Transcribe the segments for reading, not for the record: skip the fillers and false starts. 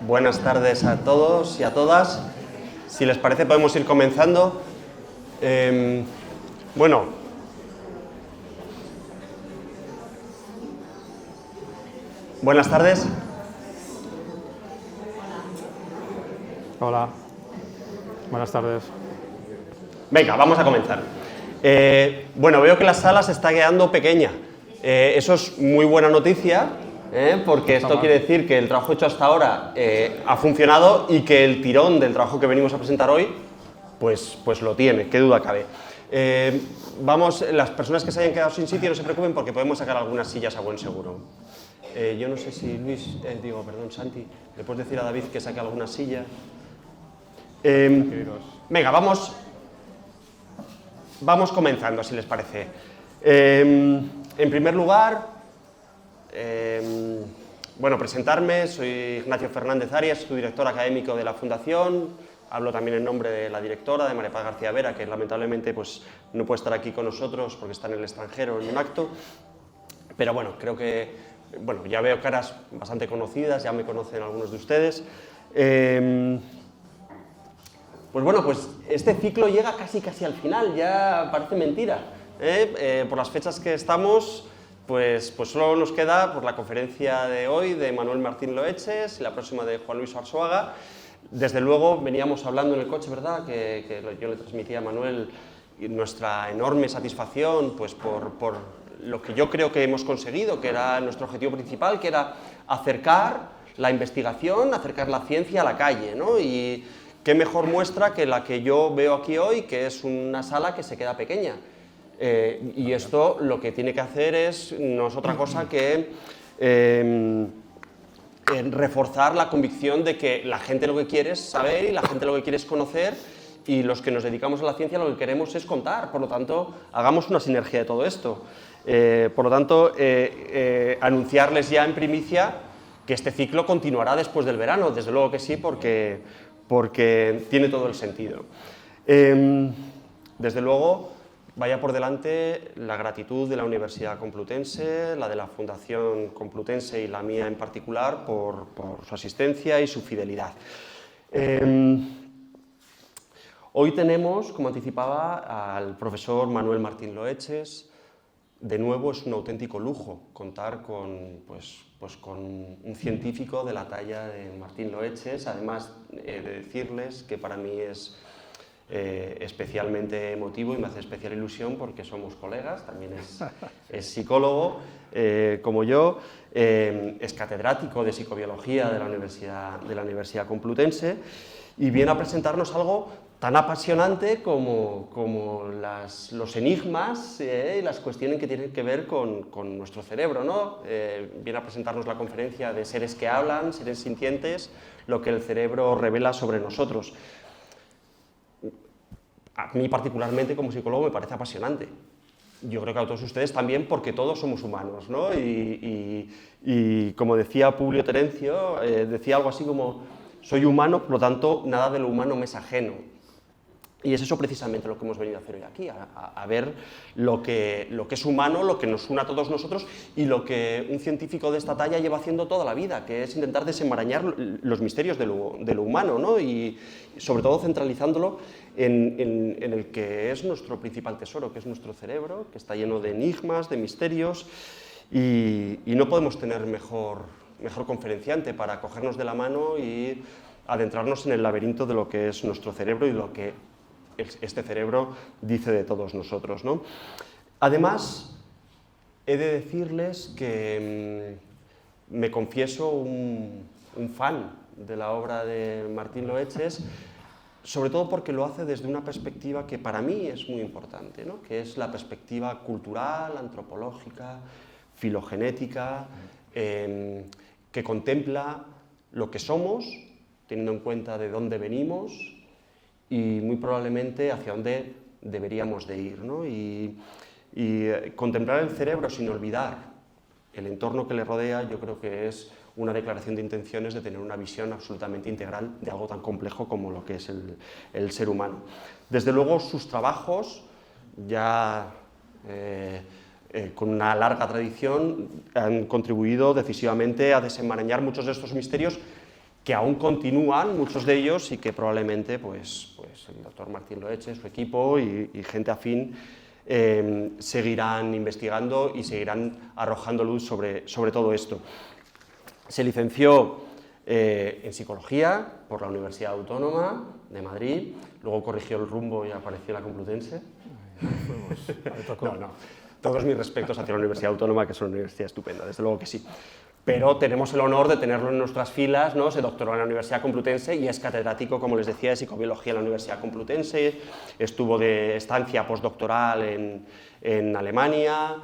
Buenas tardes a todos y a todas. Si les parece, podemos ir comenzando. Bueno, buenas tardes. Hola, buenas tardes. Venga, vamos a comenzar. Bueno, veo que la sala se está quedando pequeña. Eso es muy buena noticia, porque esto quiere decir que el trabajo hecho hasta ahora ha funcionado y que el tirón del trabajo que venimos a presentar hoy, pues lo tiene, qué duda cabe. Las personas que se hayan quedado sin sitio no se preocupen porque podemos sacar algunas sillas a buen seguro. Yo no sé si Santi, ¿le puedes decir a David que saque alguna silla? Venga, vamos comenzando, si les parece. En primer lugar, presentarme, soy Ignacio Fernández Arias, soy director académico de la Fundación, hablo también en nombre de la directora, de María Paz García Vera, que lamentablemente pues, no puede estar aquí con nosotros porque está en el extranjero en un acto, pero bueno, creo que ya veo caras bastante conocidas, ya me conocen algunos de ustedes. Pues este ciclo llega casi al final, ya parece mentira. Por las fechas que estamos, pues solo nos queda la conferencia de hoy de Manuel Martín Loeches y la próxima de Juan Luis Arzuaga. Desde luego veníamos hablando en el coche, ¿verdad?, que yo le transmitía a Manuel nuestra enorme satisfacción pues, por lo que yo creo que hemos conseguido, que era nuestro objetivo principal, que era acercar la investigación, acercar la ciencia a la calle, ¿no? Y qué mejor muestra que la que yo veo aquí hoy, que es una sala que se queda pequeña. Y esto lo que tiene que hacer no es otra cosa que reforzar la convicción de que la gente lo que quiere es saber y la gente lo que quiere es conocer, y los que nos dedicamos a la ciencia lo que queremos es contar. Por lo tanto, hagamos una sinergia de todo esto. Por lo tanto, anunciarles ya en primicia que este ciclo continuará después del verano. Desde luego que sí, porque tiene todo el sentido. Desde luego, vaya por delante la gratitud de la Universidad Complutense, la de la Fundación Complutense y la mía en particular por su asistencia y su fidelidad. Hoy tenemos, como anticipaba, al profesor Manuel Martín Loeches. De nuevo, es un auténtico lujo contar con un científico de la talla de Martín Loeches. Además, he de decirles que para mí es especialmente emotivo y me hace especial ilusión porque somos colegas, también es psicólogo como yo, es catedrático de psicobiología de la Universidad Complutense y viene a presentarnos algo tan apasionante como los enigmas y las cuestiones que tienen que ver con nuestro cerebro, ¿no? Viene a presentarnos la conferencia de Seres que hablan, seres sintientes, lo que el cerebro revela sobre nosotros. A mí particularmente como psicólogo me parece apasionante. Yo creo que a todos ustedes también, porque todos somos humanos, ¿no? Y como decía Publio Terencio, decía algo así como: soy humano, por lo tanto, nada de lo humano me es ajeno. Y es eso precisamente lo que hemos venido a hacer hoy aquí, a ver lo que es humano, lo que nos une a todos nosotros y lo que un científico de esta talla lleva haciendo toda la vida, que es intentar desenmarañar los misterios de lo humano, ¿no? Y sobre todo centralizándolo en el que es nuestro principal tesoro, que es nuestro cerebro, que está lleno de enigmas, de misterios, y no podemos tener mejor conferenciante para cogernos de la mano y adentrarnos en el laberinto de lo que es nuestro cerebro y lo que este cerebro dice de todos nosotros, ¿no? Además, he de decirles que me confieso un fan de la obra de Martín Loeches, sobre todo porque lo hace desde una perspectiva que para mí es muy importante, ¿no? Que es la perspectiva cultural, antropológica, filogenética, que contempla lo que somos, teniendo en cuenta de dónde venimos y muy probablemente hacia dónde deberíamos de ir, ¿no? Y contemplar el cerebro sin olvidar el entorno que le rodea, yo creo que es una declaración de intenciones de tener una visión absolutamente integral de algo tan complejo como lo que es el ser humano. Desde luego, sus trabajos, ya con una larga tradición, han contribuido decisivamente a desenmarañar muchos de estos misterios que aún continúan, muchos de ellos, y que probablemente pues el doctor Martín Loeche, su equipo y gente afín seguirán investigando y seguirán arrojando luz sobre todo esto. Se licenció en Psicología por la Universidad Autónoma de Madrid, luego corrigió el rumbo y apareció la Complutense. No, todos mis respetos hacia la Universidad Autónoma, que es una universidad estupenda, desde luego que sí. Pero tenemos el honor de tenerlo en nuestras filas, ¿no? Se doctoró en la Universidad Complutense y es catedrático, como les decía, de Psicobiología en la Universidad Complutense, estuvo de estancia postdoctoral en Alemania,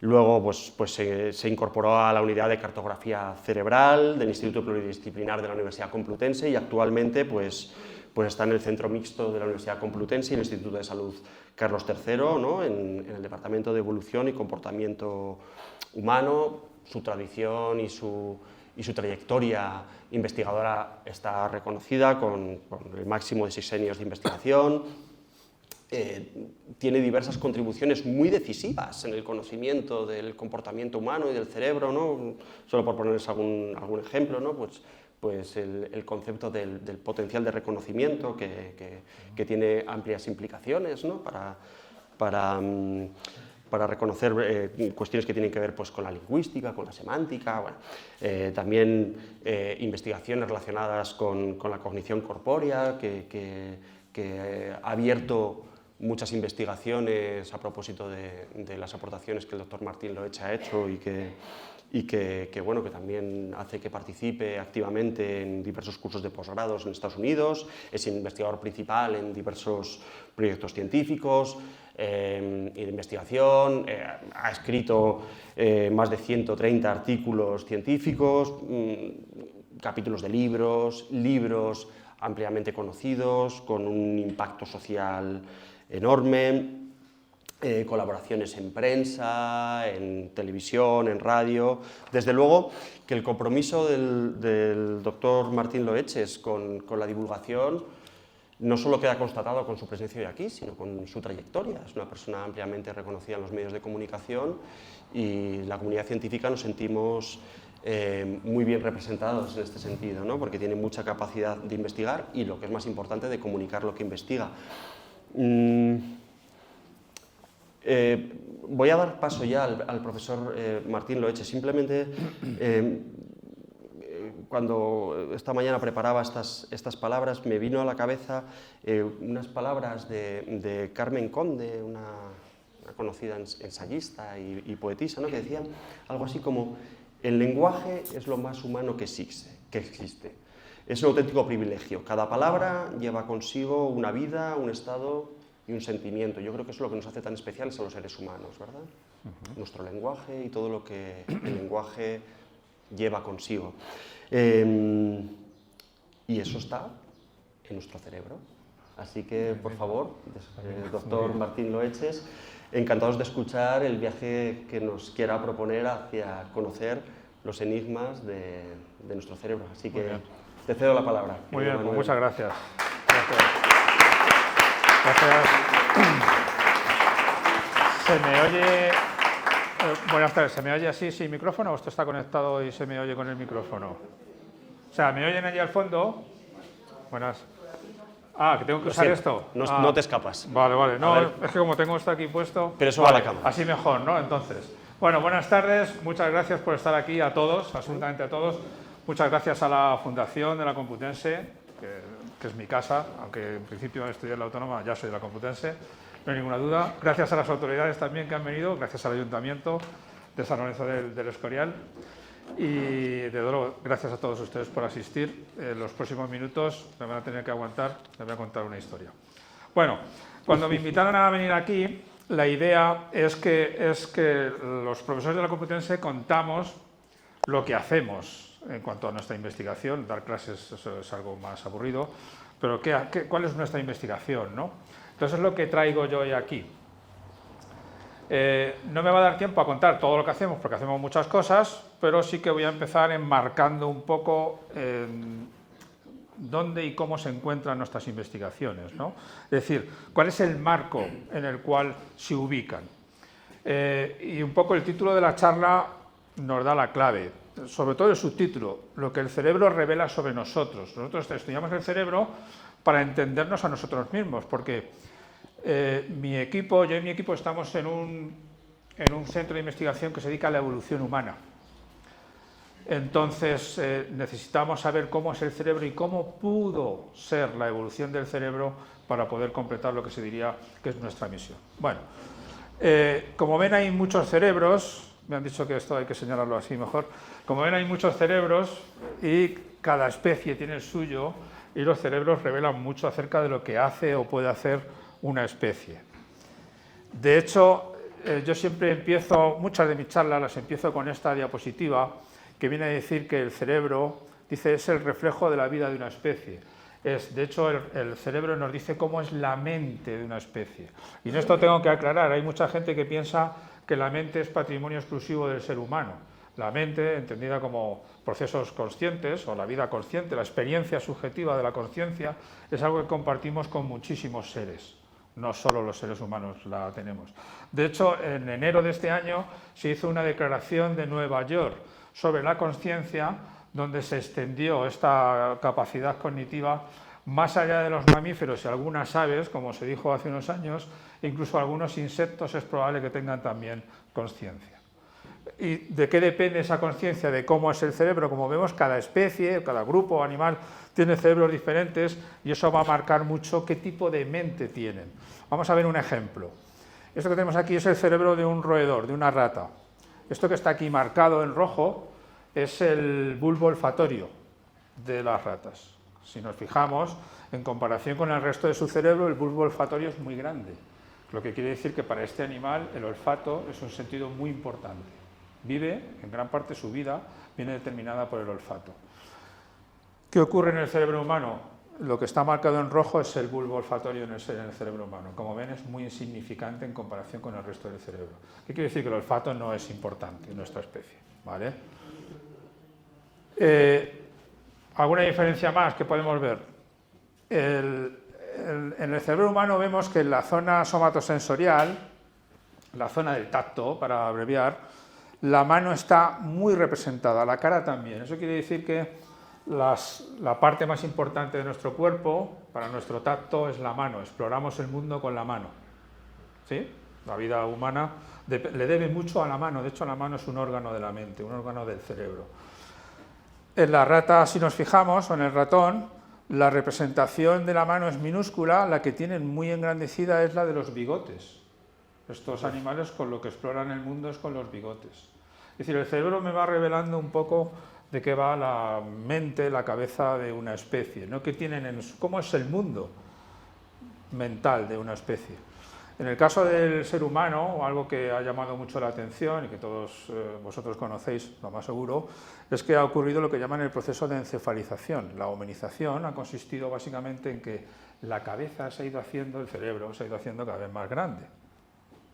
luego pues se incorporó a la unidad de cartografía cerebral del Instituto Pluridisciplinar de la Universidad Complutense y actualmente pues está en el Centro Mixto de la Universidad Complutense y el Instituto de Salud Carlos III, ¿no? en el Departamento de Evolución y Comportamiento Humano. Su tradición y su trayectoria investigadora está reconocida con el máximo de 6 años de investigación. Tiene diversas contribuciones muy decisivas en el conocimiento del comportamiento humano y del cerebro, ¿no? Solo por ponerles algún ejemplo, ¿no? Pues el concepto del potencial de reconocimiento que tiene amplias implicaciones, ¿no? Para reconocer cuestiones que tienen que ver pues, con la lingüística, con la semántica, bueno, también investigaciones relacionadas con la cognición corpórea, que ha abierto muchas investigaciones a propósito de las aportaciones que el doctor Martín Loeche ha hecho y que también hace que participe activamente en diversos cursos de posgrados en Estados Unidos, es investigador principal en diversos proyectos científicos y de investigación, ha escrito más de 130 artículos científicos, capítulos de libros ampliamente conocidos, con un impacto social enorme, colaboraciones en prensa, en televisión, en radio. Desde luego que el compromiso del doctor Martín Loeches con la divulgación no solo queda constatado con su presencia hoy aquí, sino con su trayectoria. Es una persona ampliamente reconocida en los medios de comunicación y la comunidad científica nos sentimos muy bien representados en este sentido, ¿no? Porque tiene mucha capacidad de investigar y, lo que es más importante, de comunicar lo que investiga. Voy a dar paso ya al profesor Martín Loeche. Simplemente, cuando esta mañana preparaba estas palabras, me vino a la cabeza unas palabras de Carmen Conde, una conocida ensayista y poetisa, ¿no? Que decían algo así como: el lenguaje es lo más humano que existe. Es un auténtico privilegio. Cada palabra lleva consigo una vida, un estado y un sentimiento. Yo creo que eso es lo que nos hace tan especiales a los seres humanos, ¿verdad? Nuestro lenguaje y todo lo que el lenguaje lleva consigo. Y eso está en nuestro cerebro. Así que, por favor, doctor Martín Loeches, encantados de escuchar el viaje que nos quiera proponer hacia conocer los enigmas de nuestro cerebro. Así que te cedo la palabra. Muy bien, pues muchas gracias. Gracias. ¿Se me oye? Buenas tardes. ¿Se me oye así sin micrófono o esto está conectado y se me oye con el micrófono? O sea, ¿me oyen allí al fondo? Buenas. Ah, que tengo que usar esto. No te escapas. Vale. No, es que como tengo esto aquí puesto... Pero eso va a la cámara. Así mejor, ¿no? Entonces, bueno, buenas tardes. Muchas gracias por estar aquí a todos, absolutamente a todos. Muchas gracias a la Fundación de la Complutense, que es mi casa, aunque en principio estudié en la Autónoma, ya soy de la Complutense, no hay ninguna duda. Gracias a las autoridades también que han venido, gracias al Ayuntamiento de San Lorenzo del Escorial. Y, de luego, gracias a todos ustedes por asistir. En los próximos minutos me van a tener que aguantar, les voy a contar una historia. Bueno, cuando me invitaron a venir aquí, la idea es que los profesores de la Complutense contamos lo que hacemos en cuanto a nuestra investigación. Dar clases eso es algo más aburrido, pero ¿cuál es nuestra investigación, ¿no? Entonces, es lo que traigo yo hoy aquí. No me va a dar tiempo a contar todo lo que hacemos, porque hacemos muchas cosas, pero sí que voy a empezar enmarcando un poco dónde y cómo se encuentran nuestras investigaciones, ¿no? Es decir, cuál es el marco en el cual se ubican. Y un poco el título de la charla nos da la clave, sobre todo el subtítulo, lo que el cerebro revela sobre nosotros. Nosotros estudiamos el cerebro para entendernos a nosotros mismos, porque yo y mi equipo estamos en un centro de investigación que se dedica a la evolución humana. Entonces necesitamos saber cómo es el cerebro y cómo pudo ser la evolución del cerebro para poder completar lo que se diría que es nuestra misión. Bueno, como ven hay muchos cerebros, me han dicho que esto hay que señalarlo así mejor, como ven hay muchos cerebros y cada especie tiene el suyo y los cerebros revelan mucho acerca de lo que hace o puede hacer una especie. De hecho, yo siempre empiezo, muchas de mis charlas las empiezo con esta diapositiva que viene a decir que el cerebro, dice, es el reflejo de la vida de una especie. De hecho, el cerebro nos dice cómo es la mente de una especie. Y en esto tengo que aclarar, hay mucha gente que piensa que la mente es patrimonio exclusivo del ser humano. La mente, entendida como procesos conscientes o la vida consciente, la experiencia subjetiva de la conciencia, es algo que compartimos con muchísimos seres. No solo los seres humanos la tenemos. De hecho, en enero de este año se hizo una declaración de Nueva York sobre la conciencia, donde se extendió esta capacidad cognitiva más allá de los mamíferos y algunas aves, como se dijo hace unos años, incluso algunos insectos es probable que tengan también conciencia. ¿Y de qué depende esa conciencia? De cómo es el cerebro. Como vemos, cada especie, cada grupo animal tiene cerebros diferentes y eso va a marcar mucho qué tipo de mente tienen. Vamos a ver un ejemplo. Esto que tenemos aquí es el cerebro de un roedor, de una rata. Esto que está aquí marcado en rojo es el bulbo olfatorio de las ratas. Si nos fijamos, en comparación con el resto de su cerebro, el bulbo olfatorio es muy grande, lo que quiere decir que para este animal el olfato es un sentido muy importante. Vive, en gran parte su vida, viene determinada por el olfato. ¿Qué ocurre en el cerebro humano? Lo que está marcado en rojo es el bulbo olfatorio en el cerebro humano. Como ven, es muy insignificante en comparación con el resto del cerebro. ¿Qué quiere decir? Que el olfato no es importante en nuestra especie, ¿vale? ¿Alguna diferencia más que podemos ver? En el cerebro humano vemos que en la zona somatosensorial, la zona del tacto, para abreviar, la mano está muy representada, la cara también. Eso quiere decir que la parte más importante de nuestro cuerpo, para nuestro tacto, es la mano. Exploramos el mundo con la mano. ¿Sí? La vida humana le debe mucho a la mano. De hecho, la mano es un órgano de la mente, un órgano del cerebro. En la rata, si nos fijamos, o en el ratón, la representación de la mano es minúscula, la que tienen muy engrandecida es la de los bigotes. Estos animales con lo que exploran el mundo es con los bigotes. Es decir, el cerebro me va revelando un poco de qué va la mente, la cabeza de una especie, ¿no? ¿Cómo es el mundo mental de una especie? En el caso del ser humano, o algo que ha llamado mucho la atención y que todos vosotros conocéis, lo más seguro, es que ha ocurrido lo que llaman el proceso de encefalización. La humanización ha consistido básicamente en que la cabeza se ha ido haciendo, el cerebro se ha ido haciendo cada vez más grande.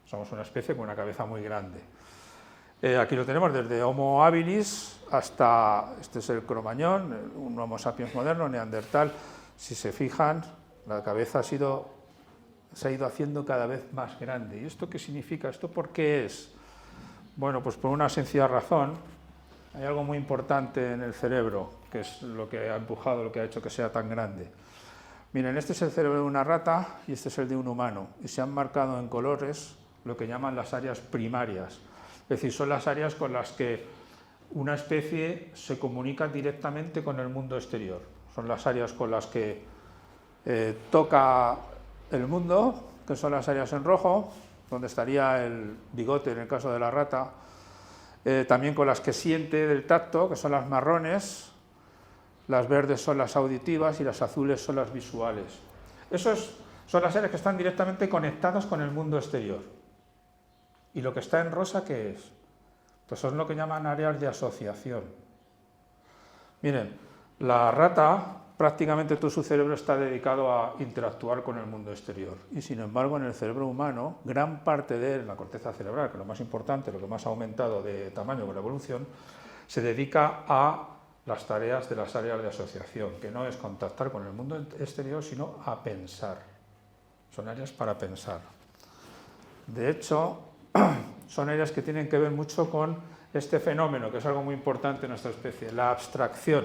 Somos una especie con una cabeza muy grande. Aquí lo tenemos desde Homo habilis hasta, este es el Cromañón, un Homo sapiens moderno, Neandertal. Si se fijan, la cabeza se ha ido haciendo cada vez más grande. ¿Y esto qué significa? ¿Esto por qué es? Bueno, pues por una sencilla razón. Hay algo muy importante en el cerebro, que es lo que ha empujado, lo que ha hecho que sea tan grande. Miren, este es el cerebro de una rata y este es el de un humano. Y se han marcado en colores lo que llaman las áreas primarias. Es decir, son las áreas con las que una especie se comunica directamente con el mundo exterior. Son las áreas con las que toca el mundo, que son las áreas en rojo, donde estaría el bigote en el caso de la rata, también con las que siente del tacto, que son las marrones, las verdes son las auditivas y las azules son las visuales. Esas son las áreas que están directamente conectadas con el mundo exterior. ¿Y lo que está en rosa qué es? Pues son lo que llaman áreas de asociación. Miren, la rata, prácticamente todo su cerebro está dedicado a interactuar con el mundo exterior. Y sin embargo, en el cerebro humano, gran parte de él, la corteza cerebral, que es lo más importante, lo que más ha aumentado de tamaño con la evolución, se dedica a las tareas de las áreas de asociación, que no es contactar con el mundo exterior, sino a pensar. Son áreas para pensar. De hecho, son áreas que tienen que ver mucho con este fenómeno, que es algo muy importante en nuestra especie, la abstracción.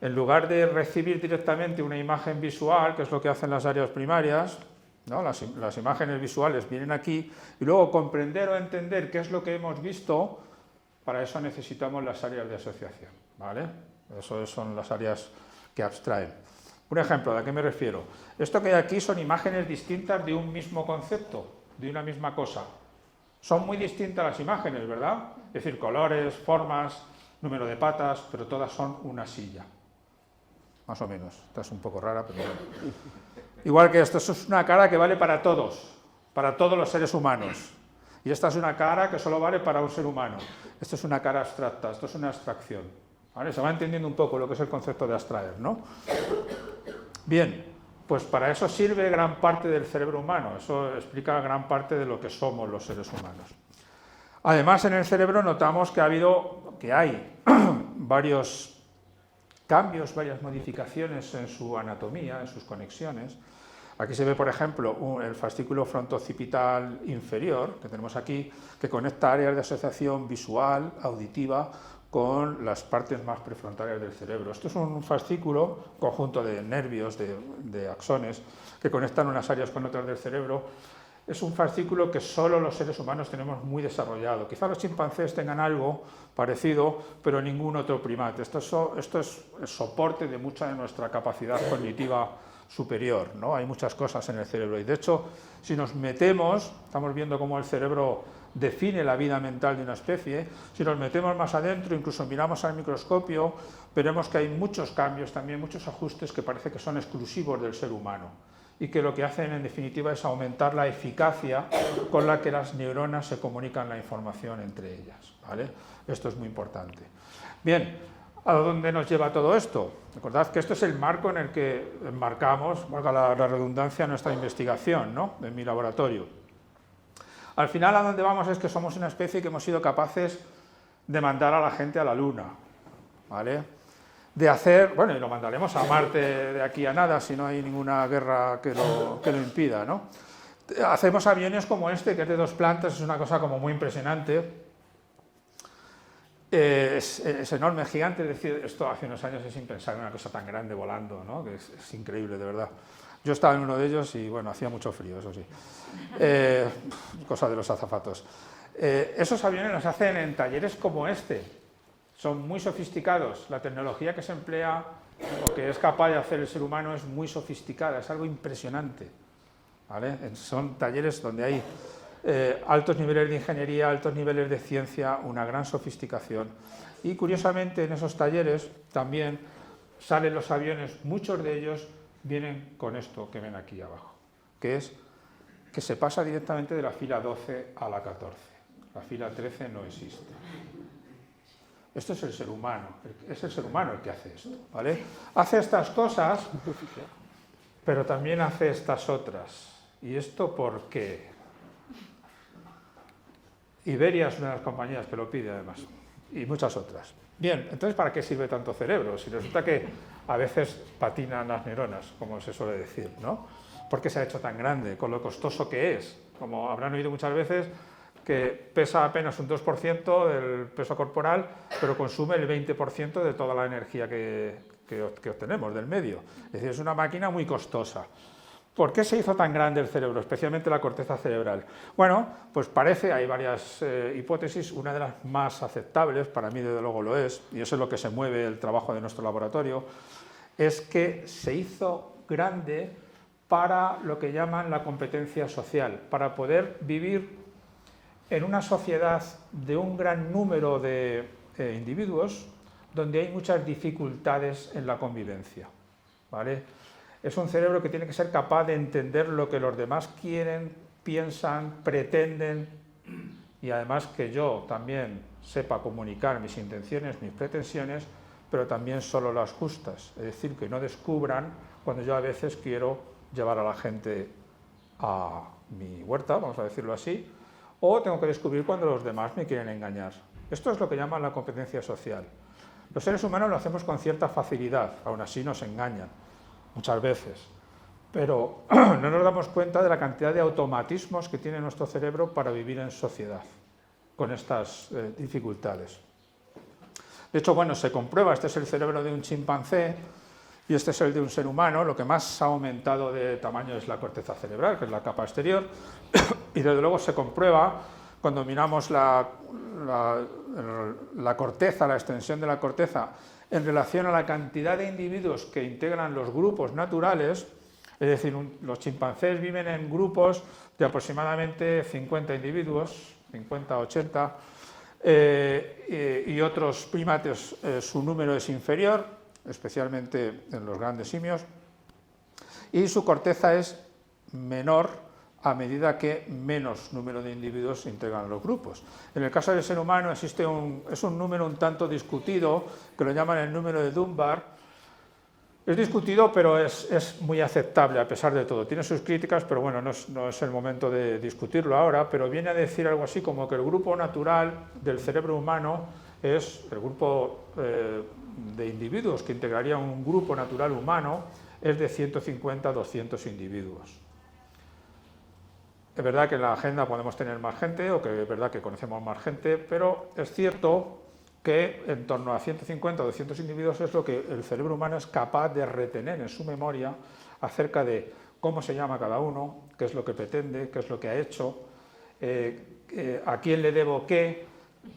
En lugar de recibir directamente una imagen visual, que es lo que hacen las áreas primarias, ¿no? Las imágenes visuales vienen aquí, y luego comprender o entender qué es lo que hemos visto, para eso necesitamos las áreas de asociación, ¿vale? Eso son las áreas que abstraen. Un ejemplo, ¿a qué me refiero? Esto que hay aquí son imágenes distintas de un mismo concepto, de una misma cosa. Son muy distintas las imágenes, ¿verdad? Es decir, colores, formas, número de patas, pero todas son una silla. Más o menos. Esta es un poco rara, pero bueno. Igual que esto es una cara que vale para todos los seres humanos. Y esta es una cara que solo vale para un ser humano. Esto es una cara abstracta, esto es una abstracción. ¿Vale? Se va entendiendo un poco lo que es el concepto de abstraer, ¿no? Bien, pues para eso sirve gran parte del cerebro humano. Eso explica gran parte de lo que somos los seres humanos. Además, en el cerebro notamos que hay varios cambios, varias modificaciones en su anatomía, en sus conexiones. Aquí se ve, por ejemplo, el fascículo frontooccipital inferior, que tenemos aquí, que conecta áreas de asociación visual, auditiva, con las partes más prefrontales del cerebro. Esto es un fascículo, conjunto de nervios, de axones, que conectan unas áreas con otras del cerebro. Es un fascículo que solo los seres humanos tenemos muy desarrollado. Quizá los chimpancés tengan algo parecido, pero ningún otro primate. Esto es el soporte de mucha de nuestra capacidad cognitiva superior, ¿no? Hay muchas cosas en el cerebro y, de hecho, si nos metemos, estamos viendo cómo el cerebro define la vida mental de una especie, si nos metemos más adentro, incluso miramos al microscopio, veremos que hay muchos cambios, también muchos ajustes que parece que son exclusivos del ser humano y que lo que hacen en definitiva es aumentar la eficacia con la que las neuronas se comunican la información entre ellas, ¿vale? Esto es muy importante. Bien, ¿a dónde nos lleva todo esto? Recordad que esto es el marco en el que enmarcamos, valga la redundancia, nuestra investigación, ¿no? En mi laboratorio. Al final, a dónde vamos es que somos una especie que hemos sido capaces de mandar a la gente a la Luna, ¿vale? De hacer, bueno, y lo mandaremos a Marte de aquí a nada, si no hay ninguna guerra que lo impida, ¿no? Hacemos aviones como este, que es de 2 plantas, es una cosa como muy impresionante. Es enorme, es gigante, es decir, esto hace unos años es impensable, una cosa tan grande volando, ¿no? Que es increíble, de verdad. Yo estaba en uno de ellos y, bueno, hacía mucho frío, eso sí. Cosa de los azafatos. Esos aviones los hacen en talleres como este. Son muy sofisticados. La tecnología que se emplea o que es capaz de hacer el ser humano es muy sofisticada, es algo impresionante, ¿vale? Son talleres donde hay altos niveles de ingeniería, altos niveles de ciencia, una gran sofisticación. Y curiosamente en esos talleres también salen los aviones, muchos de ellos vienen con esto que ven aquí abajo, que es que se pasa directamente de la fila 12 a la 14. La fila 13 no existe. Esto es el ser humano, es el ser humano el que hace esto, ¿vale? Hace estas cosas, pero también hace estas otras. ¿Y esto por qué? Iberia es una de las compañías que lo pide, además, y muchas otras. Bien, entonces, ¿para qué sirve tanto cerebro? Si resulta que a veces patinan las neuronas, como se suele decir, ¿no? ¿Por qué se ha hecho tan grande? Con lo costoso que es. Como habrán oído muchas veces, que pesa apenas un 2% del peso corporal, pero consume el 20% de toda la energía que obtenemos del medio. Es decir, es una máquina muy costosa. ¿Por qué se hizo tan grande el cerebro, especialmente la corteza cerebral? Bueno, pues parece, hay varias hipótesis, una de las más aceptables, para mí desde luego lo es, y eso es lo que se mueve el trabajo de nuestro laboratorio, es que se hizo grande para lo que llaman la competencia social, para poder vivir en una sociedad de un gran número de individuos donde hay muchas dificultades en la convivencia, ¿vale? Es un cerebro que tiene que ser capaz de entender lo que los demás quieren, piensan, pretenden, y además que yo también sepa comunicar mis intenciones, mis pretensiones, pero también solo las justas, es decir, que no descubran cuando yo a veces quiero llevar a la gente a mi huerta, vamos a decirlo así, o tengo que descubrir cuando los demás me quieren engañar. Esto es lo que llaman la competencia social. Los seres humanos lo hacemos con cierta facilidad, aún así nos engañan, muchas veces, pero no nos damos cuenta de la cantidad de automatismos que tiene nuestro cerebro para vivir en sociedad, con estas dificultades. De hecho, bueno, se comprueba, este es el cerebro de un chimpancé y este es el de un ser humano. Lo que más ha aumentado de tamaño es la corteza cerebral, que es la capa exterior, y desde luego se comprueba cuando miramos la corteza, la extensión de la corteza, en relación a la cantidad de individuos que integran los grupos naturales. Es decir, los chimpancés viven en grupos de aproximadamente 50 individuos, 50, 80, y otros primates su número es inferior, especialmente en los grandes simios, y su corteza es menor a medida que menos número de individuos integran los grupos. En el caso del ser humano es un número un tanto discutido, que lo llaman el número de Dunbar. Es discutido, pero es muy aceptable a pesar de todo. Tiene sus críticas, pero bueno, no es el momento de discutirlo ahora, pero viene a decir algo así como que el grupo natural del cerebro humano es el grupo de individuos que integraría un grupo natural humano, es de 150 a 200 individuos. Es verdad que en la agenda podemos tener más gente, o que es verdad que conocemos más gente, pero es cierto que en torno a 150 o 200 individuos es lo que el cerebro humano es capaz de retener en su memoria acerca de cómo se llama cada uno, qué es lo que pretende, qué es lo que ha hecho, a quién le debo qué,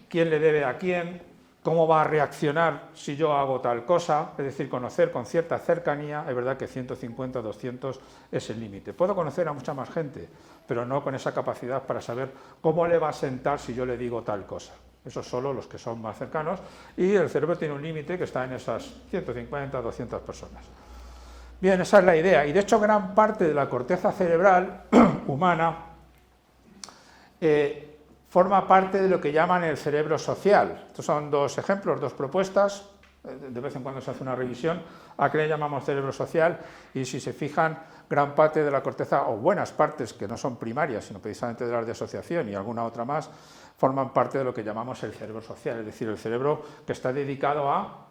quién le debe a quién, cómo va a reaccionar si yo hago tal cosa, es decir, conocer con cierta cercanía. Es verdad que 150 o 200 es el límite. Puedo conocer a mucha más gente, pero no con esa capacidad para saber cómo le va a sentar si yo le digo tal cosa. Eso solo los que son más cercanos, y el cerebro tiene un límite que está en esas 150 o 200 personas. Bien, esa es la idea, y de hecho gran parte de la corteza cerebral humana forma parte de lo que llaman el cerebro social. Estos son dos ejemplos, dos propuestas. De vez en cuando se hace una revisión a qué le llamamos cerebro social, y si se fijan, gran parte de la corteza, o buenas partes que no son primarias, sino precisamente de las de asociación y alguna otra más, forman parte de lo que llamamos el cerebro social, es decir, el cerebro que está dedicado a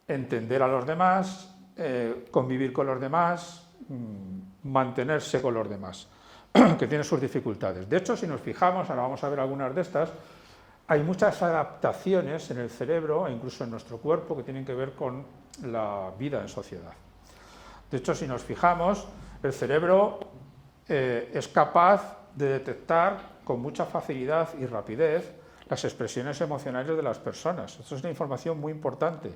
entender a los demás, convivir con los demás, mantenerse con los demás, que tiene sus dificultades. De hecho, si nos fijamos, ahora vamos a ver algunas de estas, hay muchas adaptaciones en el cerebro e incluso en nuestro cuerpo que tienen que ver con la vida en sociedad. De hecho, si nos fijamos, el cerebro es capaz de detectar con mucha facilidad y rapidez las expresiones emocionales de las personas. Esto es una información muy importante.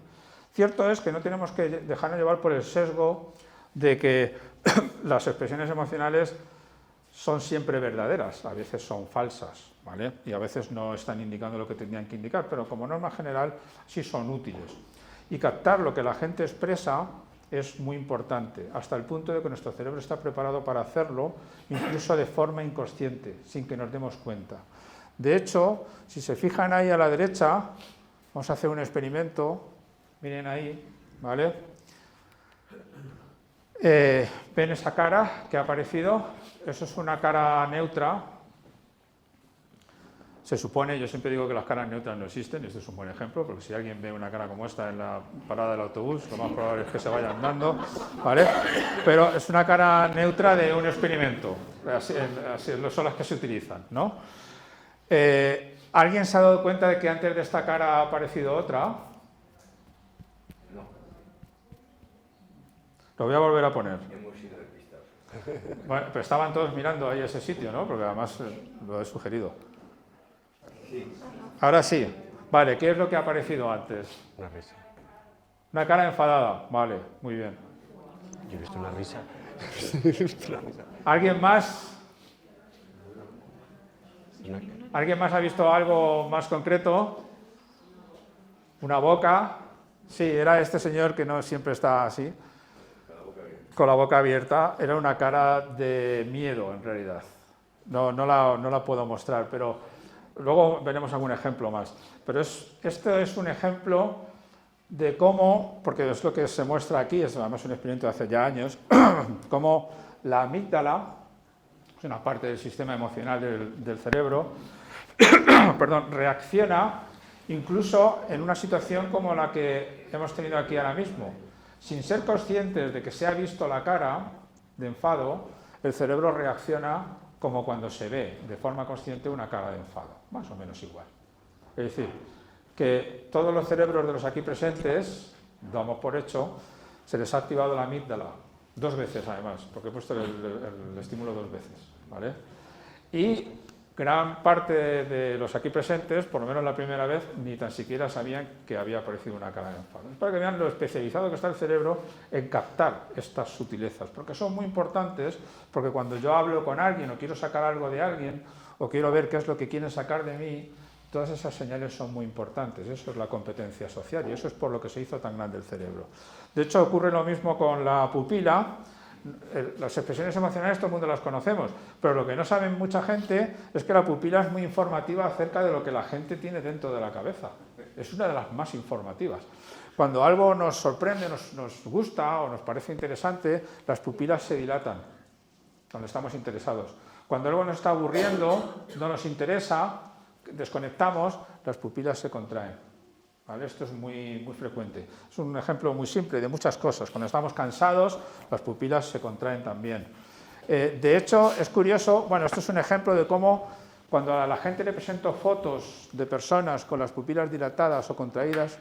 Cierto es que no tenemos que dejarnos llevar por el sesgo de que las expresiones emocionales son siempre verdaderas, a veces son falsas, ¿vale? Y a veces no están indicando lo que tendrían que indicar, pero como norma general sí son útiles. Y captar lo que la gente expresa es muy importante, hasta el punto de que nuestro cerebro está preparado para hacerlo, incluso de forma inconsciente, sin que nos demos cuenta. De hecho, si se fijan ahí a la derecha, vamos a hacer un experimento, miren ahí, ¿vale? ¿Ven esa cara que ha aparecido? Eso es una cara neutra. Se supone, yo siempre digo que las caras neutras no existen, este es un buen ejemplo, porque si alguien ve una cara como esta en la parada del autobús, lo más probable es que se vaya andando, ¿vale? Pero es una cara neutra de un experimento, así son las que se utilizan, ¿no? ¿Alguien se ha dado cuenta de que antes de esta cara ha aparecido otra? No. Lo voy a volver a poner. Bueno, pero estaban todos mirando ahí ese sitio, ¿no? Porque además lo he sugerido. Ahora sí. Vale, ¿qué es lo que ha aparecido antes? Una risa. Una cara enfadada. Vale, muy bien. Yo he visto una risa. ¿Alguien más? ¿Alguien más ha visto algo más concreto? ¿Una boca? Sí, era este señor que no siempre está así, con la boca abierta. Era una cara de miedo, en realidad. No la puedo mostrar, pero luego veremos algún ejemplo más. Pero esto es un ejemplo de cómo, porque es lo que se muestra aquí, es además un experimento de hace ya años, cómo la amígdala, es una parte del sistema emocional del cerebro, perdón, reacciona incluso en una situación como la que hemos tenido aquí ahora mismo. Sin ser conscientes de que se ha visto la cara de enfado, el cerebro reacciona como cuando se ve de forma consciente una cara de enfado, más o menos igual. Es decir, que todos los cerebros de los aquí presentes, damos por hecho, se les ha activado la amígdala, 2 veces además, porque he puesto el estímulo 2 veces, ¿vale? Y gran parte de los aquí presentes, por lo menos la primera vez, ni tan siquiera sabían que había aparecido una cara de enfado. Es para que vean lo especializado que está el cerebro en captar estas sutilezas, porque son muy importantes, porque cuando yo hablo con alguien o quiero sacar algo de alguien, o quiero ver qué es lo que quieren sacar de mí, todas esas señales son muy importantes. Eso es la competencia social y eso es por lo que se hizo tan grande el cerebro. De hecho, ocurre lo mismo con la pupila. Las expresiones emocionales todo el mundo las conocemos, pero lo que no sabe mucha gente es que la pupila es muy informativa acerca de lo que la gente tiene dentro de la cabeza. Es una de las más informativas. Cuando algo nos sorprende, nos gusta o nos parece interesante, las pupilas se dilatan cuando estamos interesados. Cuando algo nos está aburriendo, no nos interesa, desconectamos, las pupilas se contraen. ¿Vale? Esto es muy frecuente. Es un ejemplo muy simple de muchas cosas. Cuando estamos cansados, las pupilas se contraen también. De hecho, es curioso, bueno, esto es un ejemplo de cómo cuando a la gente le presento fotos de personas con las pupilas dilatadas o contraídas,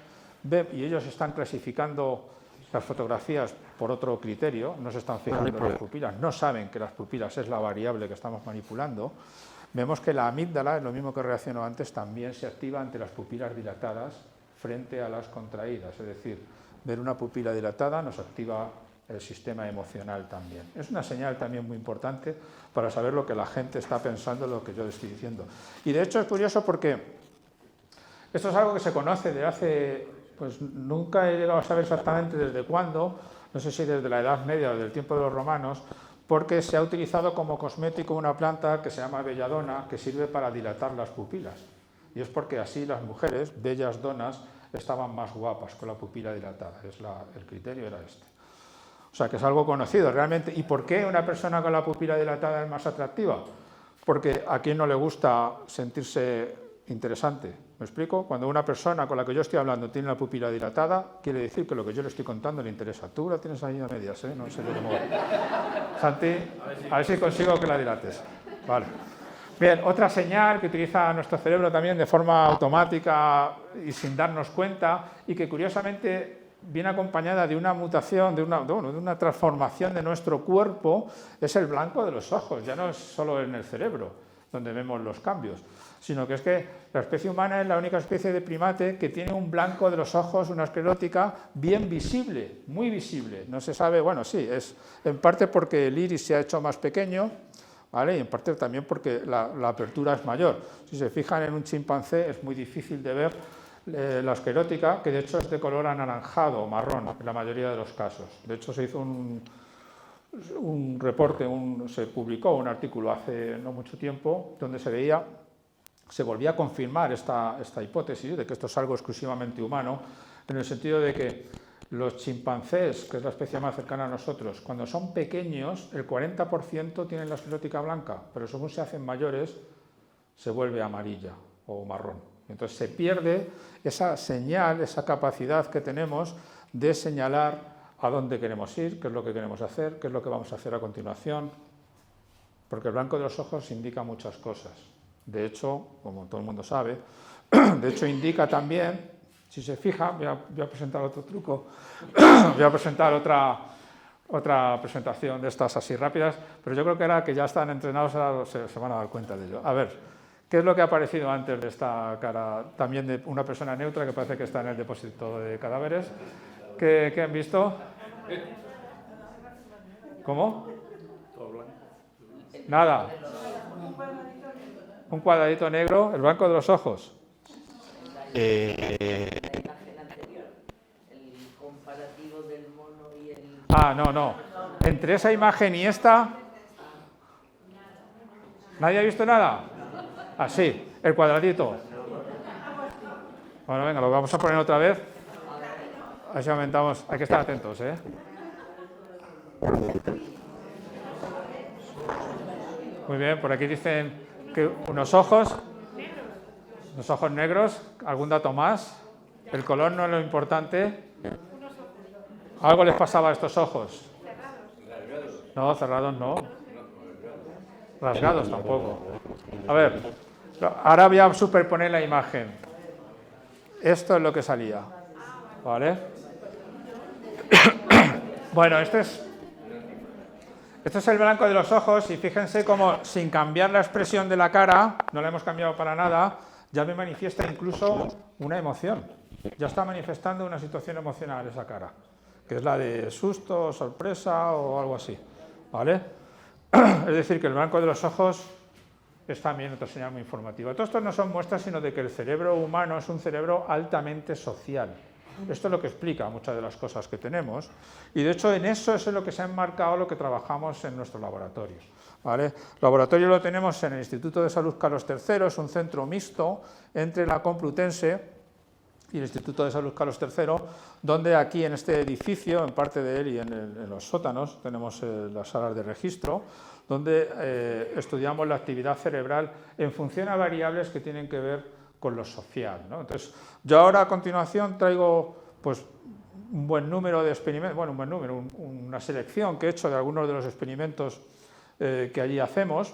y ellos están clasificando las fotografías por otro criterio, no se están fijando en las pupilas, no saben que las pupilas es la variable que estamos manipulando, vemos que la amígdala, es lo mismo que reaccionó antes, también se activa ante las pupilas dilatadas frente a las contraídas, es decir, ver una pupila dilatada nos activa el sistema emocional también. Es una señal también muy importante para saber lo que la gente está pensando, lo que yo estoy diciendo. Y de hecho es curioso porque esto es algo que se conoce de hace, pues nunca he llegado a saber exactamente desde cuándo, no sé si desde la Edad Media o del tiempo de los romanos, porque se ha utilizado como cosmético una planta que se llama belladona, que sirve para dilatar las pupilas. Y es porque así las mujeres, bellas donas, estaban más guapas con la pupila dilatada. El criterio era este. O sea, que es algo conocido realmente. ¿Y por qué una persona con la pupila dilatada es más atractiva? Porque a quién no le gusta sentirse interesante. ¿Me explico? Cuando una persona con la que yo estoy hablando tiene la pupila dilatada, quiere decir que lo que yo le estoy contando le interesa. Tú la tienes ahí a medias, ¿eh? No sé yo cómo va. Santi, a ver si consigo que la dilates. Vale. Bien, otra señal que utiliza nuestro cerebro también de forma automática y sin darnos cuenta, y que curiosamente viene acompañada de una mutación, de una transformación de nuestro cuerpo, es el blanco de los ojos. Ya no es solo en el cerebro donde vemos los cambios, sino que es que la especie humana es la única especie de primate que tiene un blanco de los ojos, una esclerótica bien visible, muy visible. No se sabe, bueno, sí, es en parte porque el iris se ha hecho más pequeño, ¿vale? Y en parte también porque la apertura es mayor. Si se fijan en un chimpancé es muy difícil de ver la esclerótica, que de hecho es de color anaranjado o marrón en la mayoría de los casos. De hecho se hizo un reporte, se publicó un artículo hace no mucho tiempo donde se volvía a confirmar esta hipótesis de que esto es algo exclusivamente humano, en el sentido de que los chimpancés, que es la especie más cercana a nosotros, cuando son pequeños, el 40% tienen la esclerótica blanca, pero según se hacen mayores, se vuelve amarilla o marrón. Entonces se pierde esa señal, esa capacidad que tenemos de señalar a dónde queremos ir, qué es lo que queremos hacer, qué es lo que vamos a hacer a continuación, porque el blanco de los ojos indica muchas cosas. De hecho, como todo el mundo sabe, de hecho indica también. Si se fija, voy a presentar otro truco, voy a presentar otra presentación de estas así rápidas, pero yo creo que ahora que ya están entrenados ahora se van a dar cuenta de ello. A ver, ¿qué es lo que ha aparecido antes de esta cara también de una persona neutra que parece que está en el depósito de cadáveres? ¿Qué han visto? ¿Cómo? Nada. Un cuadradito negro, el blanco de los ojos. La imagen anterior, el comparativo del mono y el... Ah, no. Entre esa imagen y esta... ¿Nadie ha visto nada? Ah, sí, el cuadradito. Bueno, venga, lo vamos a poner otra vez. Así aumentamos. Hay que estar atentos, ¿eh? Muy bien, por aquí dicen que unos ojos negros, algún dato más. El color no es lo importante. Algo les pasaba a estos ojos. No, cerrados no. Rasgados tampoco. A ver, ahora voy a superponer la imagen. esto es lo que salía, ¿vale? Bueno, este es el blanco de los ojos y fíjense cómo sin cambiar la expresión de la cara, no la hemos cambiado para nada, ya me manifiesta incluso una emoción. Ya está manifestando una situación emocional esa cara, que es la de susto, sorpresa o algo así, ¿vale? Es decir, que el blanco de los ojos es también otra señal muy informativa. Todo esto no son muestras, sino de que el cerebro humano es un cerebro altamente social. Esto es lo que explica muchas de las cosas que tenemos y, de hecho, en eso es en lo que se ha enmarcado lo que trabajamos en nuestro laboratorio, ¿vale? El laboratorio lo tenemos en el Instituto de Salud Carlos III, es un centro mixto entre la Complutense y el Instituto de Salud Carlos III, donde aquí en este edificio, en parte de él y en los sótanos, tenemos las salas de registro, donde estudiamos la actividad cerebral en función a variables que tienen que ver con lo social, ¿no? Entonces, yo ahora a continuación traigo pues, un buen número de experimentos, bueno, un buen número, una selección que he hecho de algunos de los experimentos que allí hacemos,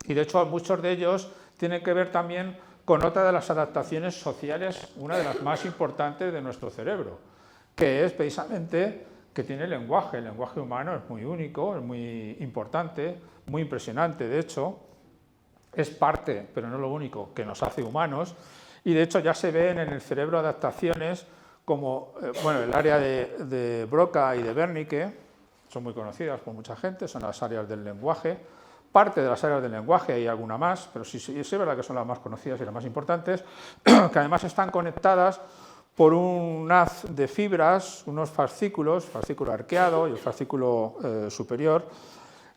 y de hecho muchos de ellos tienen que ver también con otra de las adaptaciones sociales, una de las más importantes de nuestro cerebro, que es precisamente que tiene el lenguaje. El lenguaje humano es muy único, es muy importante, muy impresionante, de hecho. Es parte, pero no lo único, que nos hace humanos, y de hecho ya se ven en el cerebro adaptaciones como bueno, el área de Broca y de Wernicke, son muy conocidas por mucha gente, son las áreas del lenguaje, parte de las áreas del lenguaje, hay alguna más, pero sí es verdad que son las más conocidas y las más importantes, que además están conectadas por un haz de fibras, unos fascículos, fascículo arqueado y el fascículo superior,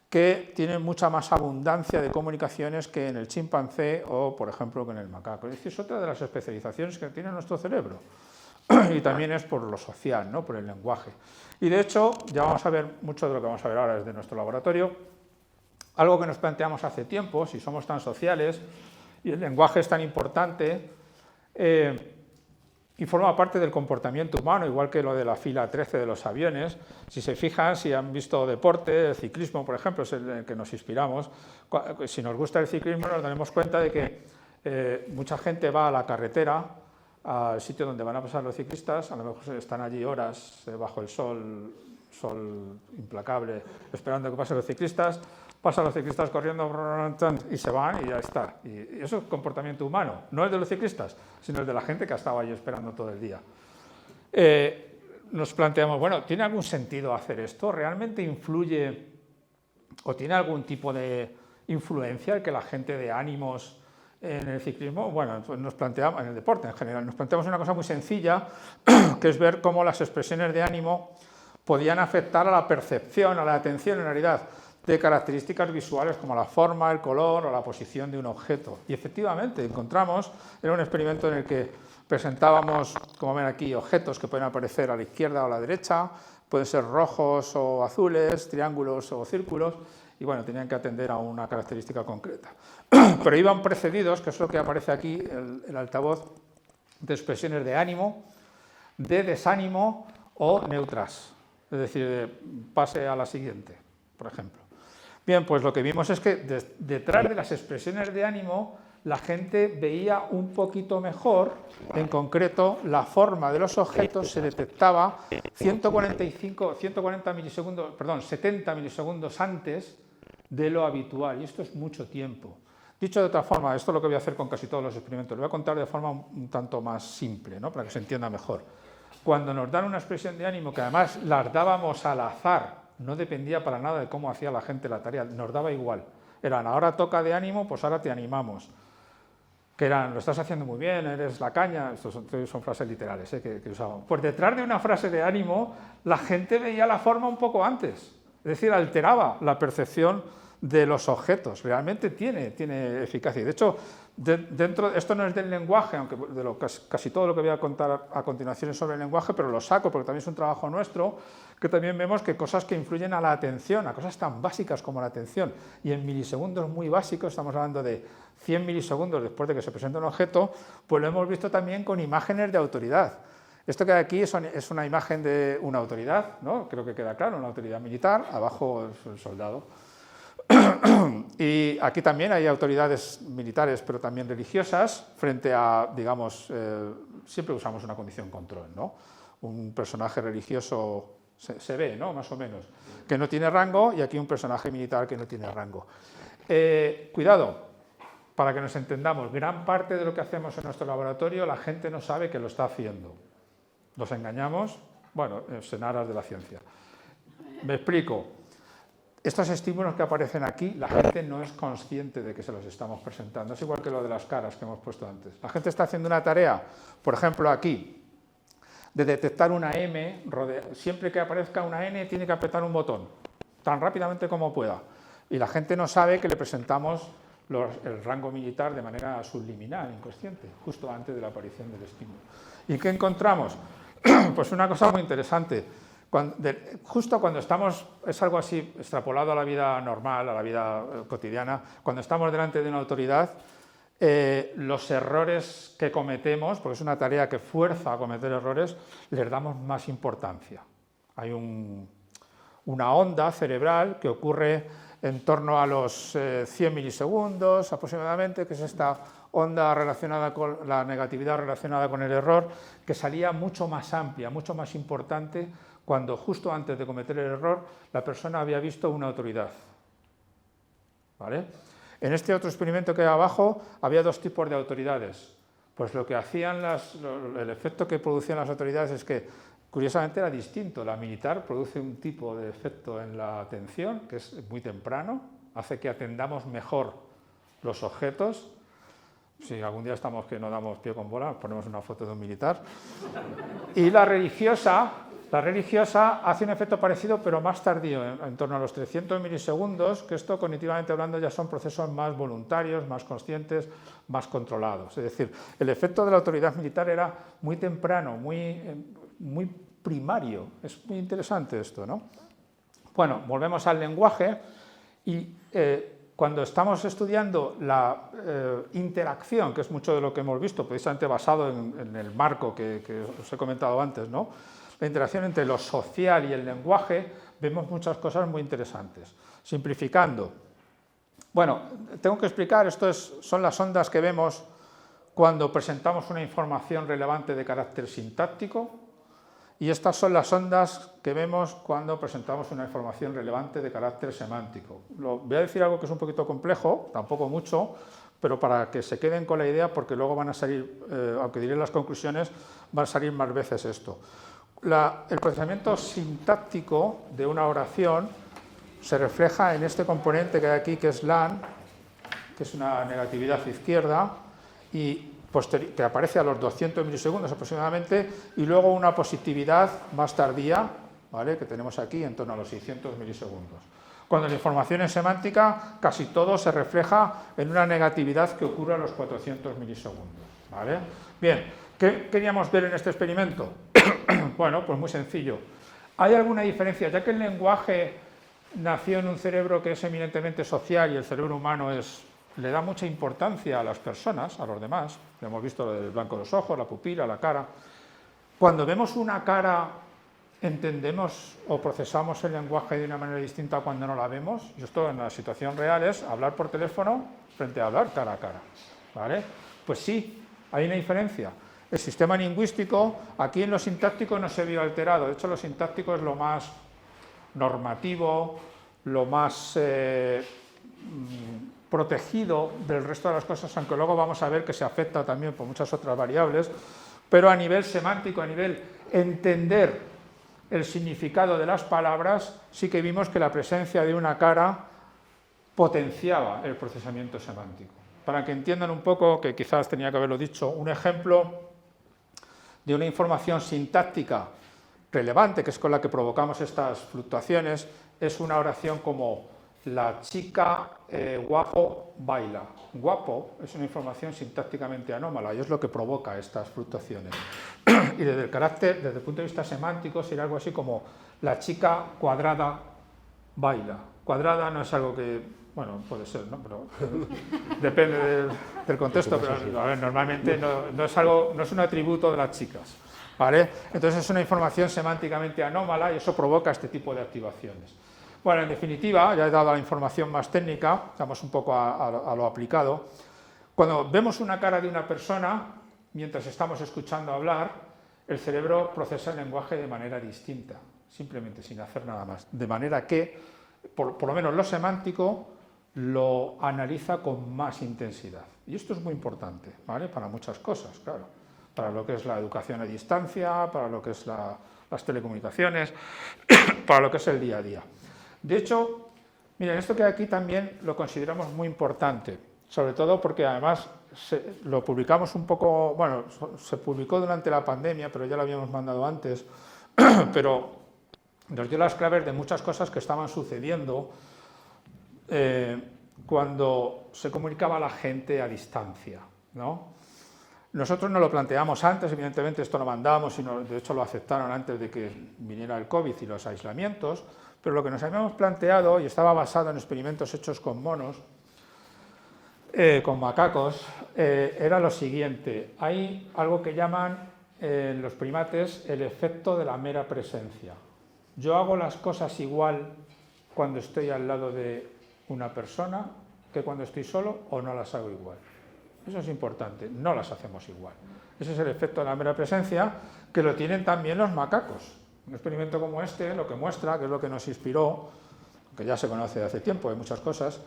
que tienen mucha más abundancia de comunicaciones que en el chimpancé o, por ejemplo, que en el macaco. Es decir, es otra de las especializaciones que tiene nuestro cerebro. Y también es por lo social, ¿no? Por el lenguaje. Y de hecho, ya vamos a ver, mucho de lo que vamos a ver ahora desde nuestro laboratorio, algo que nos planteamos hace tiempo, si somos tan sociales y el lenguaje es tan importante, y forma parte del comportamiento humano, igual que lo de la fila 13 de los aviones. Si se fijan, si han visto deporte, el ciclismo, por ejemplo, es el que nos inspiramos. Si nos gusta el ciclismo, nos daremos cuenta de que mucha gente va a la carretera, al sitio donde van a pasar los ciclistas, a lo mejor están allí horas bajo el sol implacable, esperando que pasen los ciclistas, pasan los ciclistas corriendo y se van y ya está. Y eso es comportamiento humano, no es de los ciclistas, sino el de la gente que ha estado allí esperando todo el día. Nos planteamos, bueno, ¿tiene algún sentido hacer esto? ¿Realmente influye o tiene algún tipo de influencia el que la gente de ánimos en el ciclismo? Bueno, pues nos planteamos, en el deporte en general, nos planteamos una cosa muy sencilla, que es ver cómo las expresiones de ánimo podían afectar a la percepción, a la atención en realidad, de características visuales como la forma, el color o la posición de un objeto. Y efectivamente encontramos, era un experimento en el que presentábamos, como ven aquí, objetos que pueden aparecer a la izquierda o a la derecha, pueden ser rojos o azules, triángulos o círculos, y bueno, tenían que atender a una característica concreta. Pero iban precedidos, que es lo que aparece aquí, el altavoz, de expresiones de ánimo, de desánimo o neutras, es decir, pase a la siguiente, por ejemplo. Bien, pues lo que vimos es que detrás de las expresiones de ánimo la gente veía un poquito mejor, en concreto la forma de los objetos se detectaba 70 milisegundos antes de lo habitual, y esto es mucho tiempo. Dicho de otra forma, esto es lo que voy a hacer con casi todos los experimentos, lo voy a contar de forma un tanto más simple, ¿no? Para que se entienda mejor. Cuando nos dan una expresión de ánimo, que además las dábamos al azar, no dependía para nada de cómo hacía la gente la tarea, nos daba igual. Eran, ahora toca de ánimo, pues ahora te animamos. Que eran, lo estás haciendo muy bien, eres la caña, estos son frases literales que usábamos. Pues detrás de una frase de ánimo, la gente veía la forma un poco antes, es decir, alteraba la percepción de los objetos, realmente tiene eficacia. De hecho, esto no es del lenguaje, aunque casi todo lo que voy a contar a continuación es sobre el lenguaje, pero lo saco porque también es un trabajo nuestro, que también vemos que cosas que influyen a la atención, a cosas tan básicas como la atención, y en milisegundos muy básicos, estamos hablando de 100 milisegundos después de que se presenta un objeto, pues lo hemos visto también con imágenes de autoridad. Esto que hay aquí es una imagen de una autoridad, ¿no? Creo que queda claro, una autoridad militar, abajo es el soldado. Y aquí también hay autoridades militares, pero también religiosas, frente a, digamos, siempre usamos una condición control, ¿no? Un personaje religioso se ve, ¿no? Más o menos, que no tiene rango, y aquí un personaje militar que no tiene rango. Cuidado, para que nos entendamos, gran parte de lo que hacemos en nuestro laboratorio la gente no sabe que lo está haciendo. Nos engañamos, bueno, en aras de la ciencia. Me explico. Estos estímulos que aparecen aquí, la gente no es consciente de que se los estamos presentando. Es igual que lo de las caras que hemos puesto antes. La gente está haciendo una tarea, por ejemplo aquí, de detectar una M, siempre que aparezca una N tiene que apretar un botón, tan rápidamente como pueda. Y la gente no sabe que le presentamos el rango militar de manera subliminal, inconsciente, justo antes de la aparición del estímulo. ¿Y qué encontramos? Pues una cosa muy interesante. Justo cuando estamos, es algo así extrapolado a la vida normal, a la vida cotidiana, cuando estamos delante de una autoridad, los errores que cometemos, porque es una tarea que fuerza a cometer errores, les damos más importancia. Hay una onda cerebral que ocurre en torno a los 100 milisegundos aproximadamente, que es esta onda relacionada con la negatividad relacionada con el error, que salía mucho más amplia, mucho más importante, cuando justo antes de cometer el error la persona había visto una autoridad. ¿Vale? En este otro experimento que hay abajo había dos tipos de autoridades. Pues lo que hacían el efecto que producían las autoridades es que, curiosamente, era distinto. La militar produce un tipo de efecto en la atención, que es muy temprano, hace que atendamos mejor los objetos. Si algún día estamos que no damos pie con bola, ponemos una foto de un militar. Y la religiosa hace un efecto parecido, pero más tardío, en torno a los 300 milisegundos, que esto, cognitivamente hablando, ya son procesos más voluntarios, más conscientes, más controlados. Es decir, el efecto de la autoridad militar era muy temprano, muy primario. Es muy interesante esto, ¿no? Bueno, volvemos al lenguaje y cuando estamos estudiando la interacción, que es mucho de lo que hemos visto, precisamente basado en el marco que os he comentado antes, ¿no? La interacción entre lo social y el lenguaje, vemos muchas cosas muy interesantes. Simplificando. Bueno, tengo que explicar, son las ondas que vemos cuando presentamos una información relevante de carácter sintáctico, y estas son las ondas que vemos cuando presentamos una información relevante de carácter semántico. Voy a decir algo que es un poquito complejo, tampoco mucho, pero para que se queden con la idea, porque luego van a salir, aunque diré las conclusiones, van a salir más veces esto. El procesamiento sintáctico de una oración se refleja en este componente que hay aquí, que es LAN, que es una negatividad izquierda, y que aparece a los 200 milisegundos aproximadamente, y luego una positividad más tardía, ¿vale?, que tenemos aquí en torno a los 600 milisegundos. Cuando la información es semántica, casi todo se refleja en una negatividad que ocurre a los 400 milisegundos. ¿Vale? Bien, ¿qué queríamos ver en este experimento? Bueno, pues muy sencillo. ¿Hay alguna diferencia? Ya que el lenguaje nació en un cerebro que es eminentemente social y el cerebro humano le da mucha importancia a las personas, a los demás, ya hemos visto lo del blanco de los ojos, la pupila, la cara. Cuando vemos una cara, ¿entendemos o procesamos el lenguaje de una manera distinta a cuando no la vemos? Y esto en la situación real es hablar por teléfono frente a hablar cara a cara. ¿Vale? Pues sí, hay una diferencia. El sistema lingüístico, aquí en lo sintáctico no se vio alterado. De hecho, lo sintáctico es lo más normativo, lo más protegido del resto de las cosas, aunque luego vamos a ver que se afecta también por muchas otras variables, pero a nivel semántico, a nivel entender el significado de las palabras, sí que vimos que la presencia de una cara potenciaba el procesamiento semántico. Para que entiendan un poco, que quizás tenía que haberlo dicho, un ejemplo de una información sintáctica relevante, que es con la que provocamos estas fluctuaciones, es una oración como la chica guapo baila. Guapo es una información sintácticamente anómala y es lo que provoca estas fluctuaciones. Y desde el punto de vista semántico, sería algo así como la chica cuadrada baila. Cuadrada no es algo que, bueno, puede ser, ¿no? Pero depende del contexto, pero a ver, normalmente no es un atributo de las chicas, ¿vale? Entonces es una información semánticamente anómala y eso provoca este tipo de activaciones. Bueno, en definitiva, ya he dado la información más técnica, vamos un poco a lo aplicado. Cuando vemos una cara de una persona, mientras estamos escuchando hablar, el cerebro procesa el lenguaje de manera distinta, simplemente sin hacer nada más. De manera que, por lo menos lo semántico, lo analiza con más intensidad. Y esto es muy importante, ¿vale? Para muchas cosas, claro. Para lo que es la educación a distancia, para lo que es las telecomunicaciones, para lo que es el día a día. De hecho, miren, esto que hay aquí también lo consideramos muy importante, sobre todo porque además lo publicamos un poco, bueno, se publicó durante la pandemia, pero ya lo habíamos mandado antes, pero nos dio las claves de muchas cosas que estaban sucediendo cuando se comunicaba a la gente a distancia, ¿no? Nosotros no lo planteamos antes, evidentemente esto lo mandamos y de hecho lo aceptaron antes de que viniera el COVID y los aislamientos, pero lo que nos habíamos planteado, y estaba basado en experimentos hechos con monos, con macacos, era lo siguiente: hay algo que llaman en los primates el efecto de la mera presencia. Yo hago las cosas igual cuando estoy al lado de una persona que cuando estoy solo, o no las hago igual. Eso es importante, no las hacemos igual. Ese es el efecto de la mera presencia, que lo tienen también los macacos. Un experimento como este lo que muestra, que es lo que nos inspiró, que ya se conoce de hace tiempo, hay muchas cosas,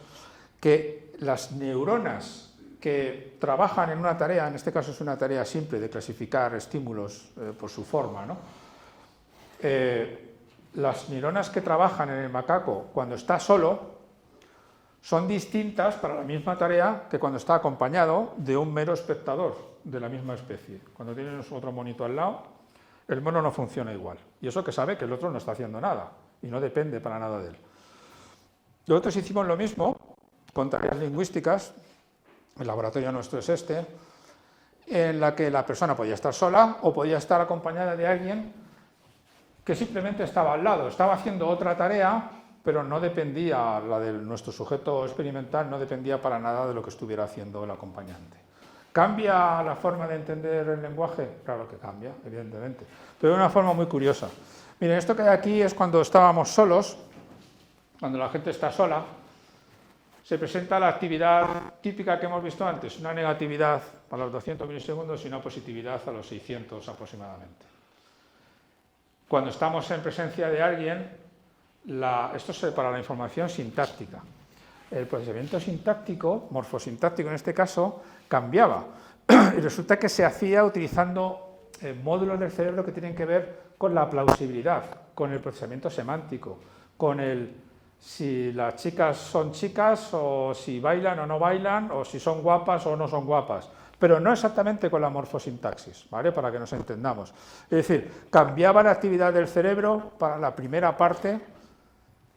que las neuronas que trabajan en una tarea, en este caso es una tarea simple de clasificar estímulos por su forma, ¿no? Las neuronas que trabajan en el macaco cuando está solo son distintas para la misma tarea que cuando está acompañado de un mero espectador de la misma especie. Cuando tienes otro monito al lado, el mono no funciona igual. Y eso que sabe que el otro no está haciendo nada y no depende para nada de él. Nosotros hicimos lo mismo con tareas lingüísticas, el laboratorio nuestro es este, en la que la persona podía estar sola o podía estar acompañada de alguien que simplemente estaba al lado, estaba haciendo otra tarea, pero no dependía, la de nuestro sujeto experimental no dependía para nada de lo que estuviera haciendo el acompañante. ¿Cambia la forma de entender el lenguaje? Claro que cambia, evidentemente, pero de una forma muy curiosa. Miren, esto que hay aquí es cuando estábamos solos, cuando la gente está sola, se presenta la actividad típica que hemos visto antes, una negatividad a los 200 milisegundos y una positividad a los 600 aproximadamente. Cuando estamos en presencia de alguien, esto es para la información sintáctica. El procesamiento sintáctico, morfosintáctico en este caso, cambiaba. Y resulta que se hacía utilizando módulos del cerebro que tienen que ver con la plausibilidad, con el procesamiento semántico, con el si las chicas son chicas, o si bailan o no bailan, o si son guapas o no son guapas. Pero no exactamente con la morfosintaxis, ¿vale? Para que nos entendamos. Es decir, cambiaba la actividad del cerebro para la primera parte,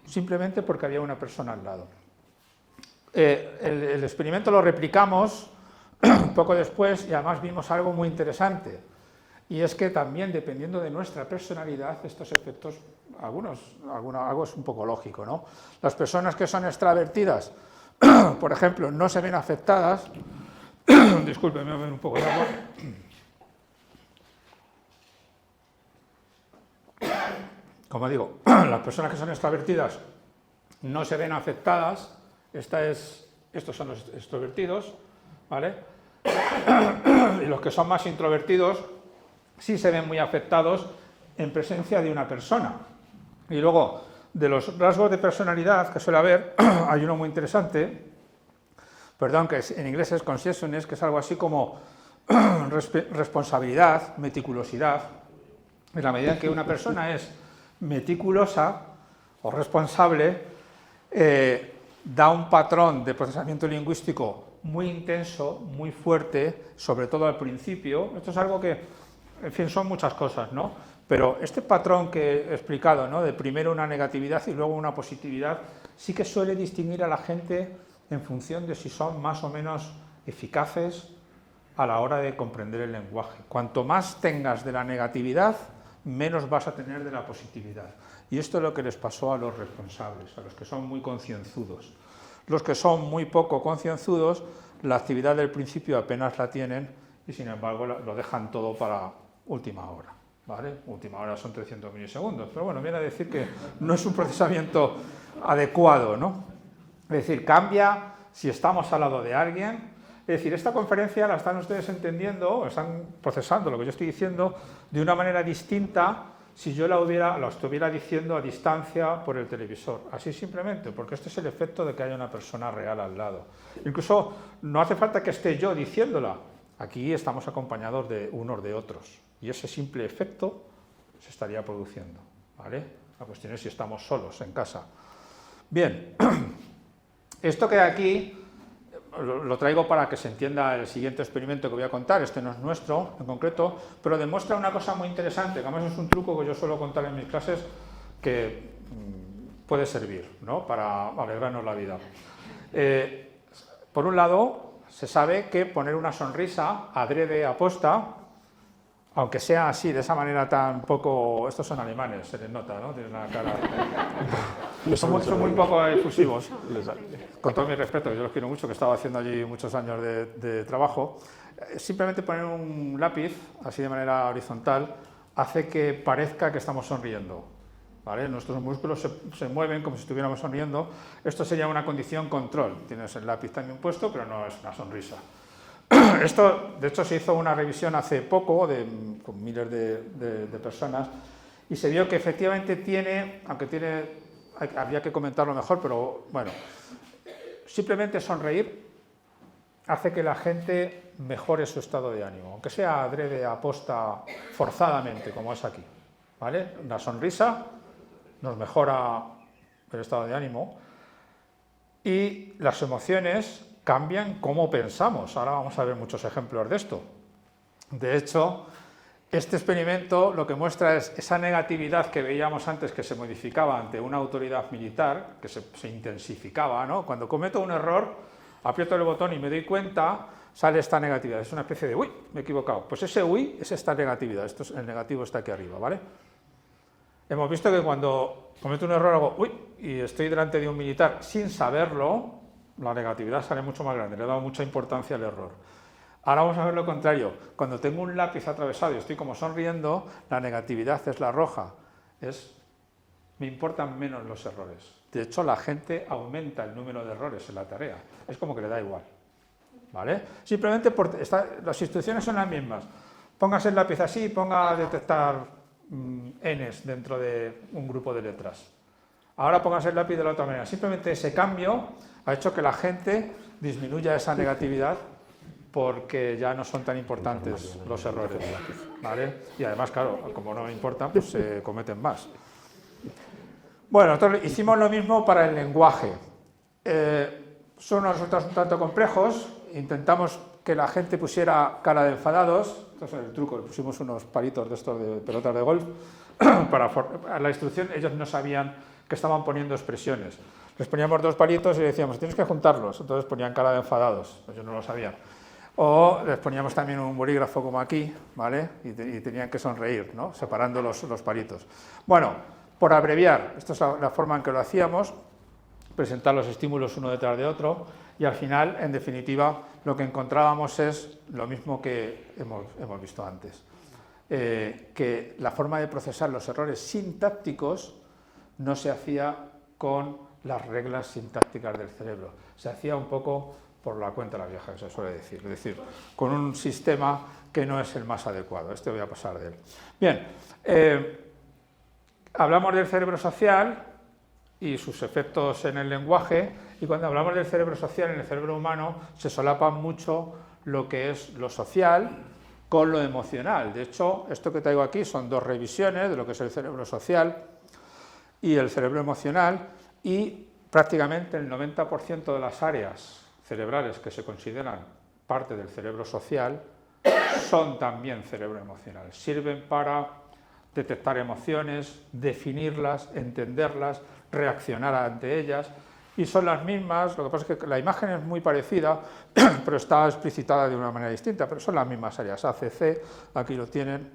simplemente porque había una persona al lado. El experimento lo replicamos poco después y además vimos algo muy interesante, y es que también, dependiendo de nuestra personalidad, estos efectos, algo es un poco lógico, ¿no? Las personas que son extravertidas, por ejemplo, no se ven afectadas. Disculpen, me voy a beber un poco de agua. Como digo, las personas que son extravertidas no se ven afectadas. Estos son los extrovertidos, ¿vale? Y los que son más introvertidos sí se ven muy afectados en presencia de una persona. Y luego, de los rasgos de personalidad que suele haber, hay uno muy interesante, que en inglés es conscientiousness, que es algo así como responsabilidad, meticulosidad. En la medida en que una persona es meticulosa o responsable, da un patrón de procesamiento lingüístico muy intenso, muy fuerte, sobre todo al principio. Esto es algo que, en fin, son muchas cosas, ¿no? Pero este patrón que he explicado, ¿no? De primero una negatividad y luego una positividad, sí que suele distinguir a la gente en función de si son más o menos eficaces a la hora de comprender el lenguaje. Cuanto más tengas de la negatividad, menos vas a tener de la positividad. Y esto es lo que les pasó a los responsables, a los que son muy concienzudos. Los que son muy poco concienzudos, la actividad del principio apenas la tienen y sin embargo lo dejan todo para última hora, ¿vale? Última hora son 300 milisegundos, pero bueno, viene a decir que no es un procesamiento adecuado, ¿no? Es decir, cambia si estamos al lado de alguien, Es decir, esta conferencia la están ustedes entendiendo, están procesando lo que yo estoy diciendo de una manera distinta si yo la estuviera diciendo a distancia por el televisor. Así simplemente, porque este es el efecto de que haya una persona real al lado. Incluso no hace falta que esté yo diciéndola. Aquí estamos acompañados de unos de otros. Y ese simple efecto se estaría produciendo, ¿vale? La cuestión es si estamos solos en casa. Bien, esto que aquí lo traigo para que se entienda el siguiente experimento que voy a contar. Este no es nuestro en concreto, pero demuestra una cosa muy interesante, que además es un truco que yo suelo contar en mis clases que puede servir, ¿no?, para alegrarnos la vida. Por un lado, se sabe que poner una sonrisa adrede aposta, aunque sea así, de esa manera tan poco... Estos son alemanes, se les nota, ¿no? Tienen la cara... son muy poco efusivos. Con todo mi respeto, yo los quiero mucho, que he estado haciendo allí muchos años de trabajo. Simplemente poner un lápiz, así de manera horizontal, hace que parezca que estamos sonriendo, ¿vale? Nuestros músculos se mueven como si estuviéramos sonriendo. Esto sería una condición control. Tienes el lápiz también puesto, pero no es una sonrisa. Esto, de hecho, se hizo una revisión hace poco con miles de personas y se vio que efectivamente habría que comentarlo mejor, pero bueno, simplemente sonreír hace que la gente mejore su estado de ánimo, aunque sea adrede, aposta, forzadamente, como es aquí, ¿vale? La sonrisa nos mejora el estado de ánimo y las emociones cambian cómo pensamos. Ahora vamos a ver muchos ejemplos de esto. De hecho, este experimento lo que muestra es esa negatividad que veíamos antes que se modificaba ante una autoridad militar, que se intensificaba, ¿no? Cuando cometo un error, aprieto el botón y me doy cuenta, sale esta negatividad. Es una especie de, uy, me he equivocado. Pues ese uy es esta negatividad. El negativo está aquí arriba, ¿vale? Hemos visto que cuando cometo un error hago, uy, y estoy delante de un militar sin saberlo, la negatividad sale mucho más grande, le he dado mucha importancia al error. Ahora vamos a ver lo contrario. Cuando tengo un lápiz atravesado y estoy como sonriendo, la negatividad es la roja. Me importan menos los errores. De hecho, la gente aumenta el número de errores en la tarea. Es como que le da igual, ¿vale? Simplemente las instrucciones son las mismas. Póngase el lápiz así y ponga a detectar Ns dentro de un grupo de letras. Ahora póngase el lápiz de la otra manera. Simplemente ese cambio ha hecho que la gente disminuya esa negatividad porque ya no son tan importantes los errores, ¿vale? Y además, claro, como no importan, pues se cometen más. Bueno, nosotros hicimos lo mismo para el lenguaje. Son unos resultados un tanto complejos. Intentamos que la gente pusiera cara de enfadados. Entonces, el truco, pusimos unos palitos de estos de pelotas de golf. A la instrucción ellos no sabían que estaban poniendo expresiones. Les poníamos dos palitos y les decíamos, tienes que juntarlos. Entonces ponían cara de enfadados, ellos no lo sabían. O les poníamos también un bolígrafo como aquí, ¿vale? Y tenían que sonreír, ¿no? Separando los palitos. Bueno, por abreviar, esta es la forma en que lo hacíamos, presentar los estímulos uno detrás de otro, y al final, en definitiva, lo que encontrábamos es lo mismo que hemos visto antes. Que la forma de procesar los errores sintácticos no se hacía con las reglas sintácticas del cerebro, se hacía un poco por la cuenta de la vieja, que se suele decir, es decir, con un sistema que no es el más adecuado. Este voy a pasar de él. Bien, hablamos del cerebro social y sus efectos en el lenguaje, y cuando hablamos del cerebro social en el cerebro humano se solapa mucho lo que es lo social con lo emocional. De hecho, esto que traigo aquí son dos revisiones de lo que es el cerebro social y el cerebro emocional, y prácticamente el 90% de las áreas cerebrales que se consideran parte del cerebro social son también cerebro emocional. Sirven para detectar emociones, definirlas, entenderlas, reaccionar ante ellas, y son las mismas. Lo que pasa es que la imagen es muy parecida, pero está explicitada de una manera distinta, pero son las mismas áreas. ACC, aquí lo tienen,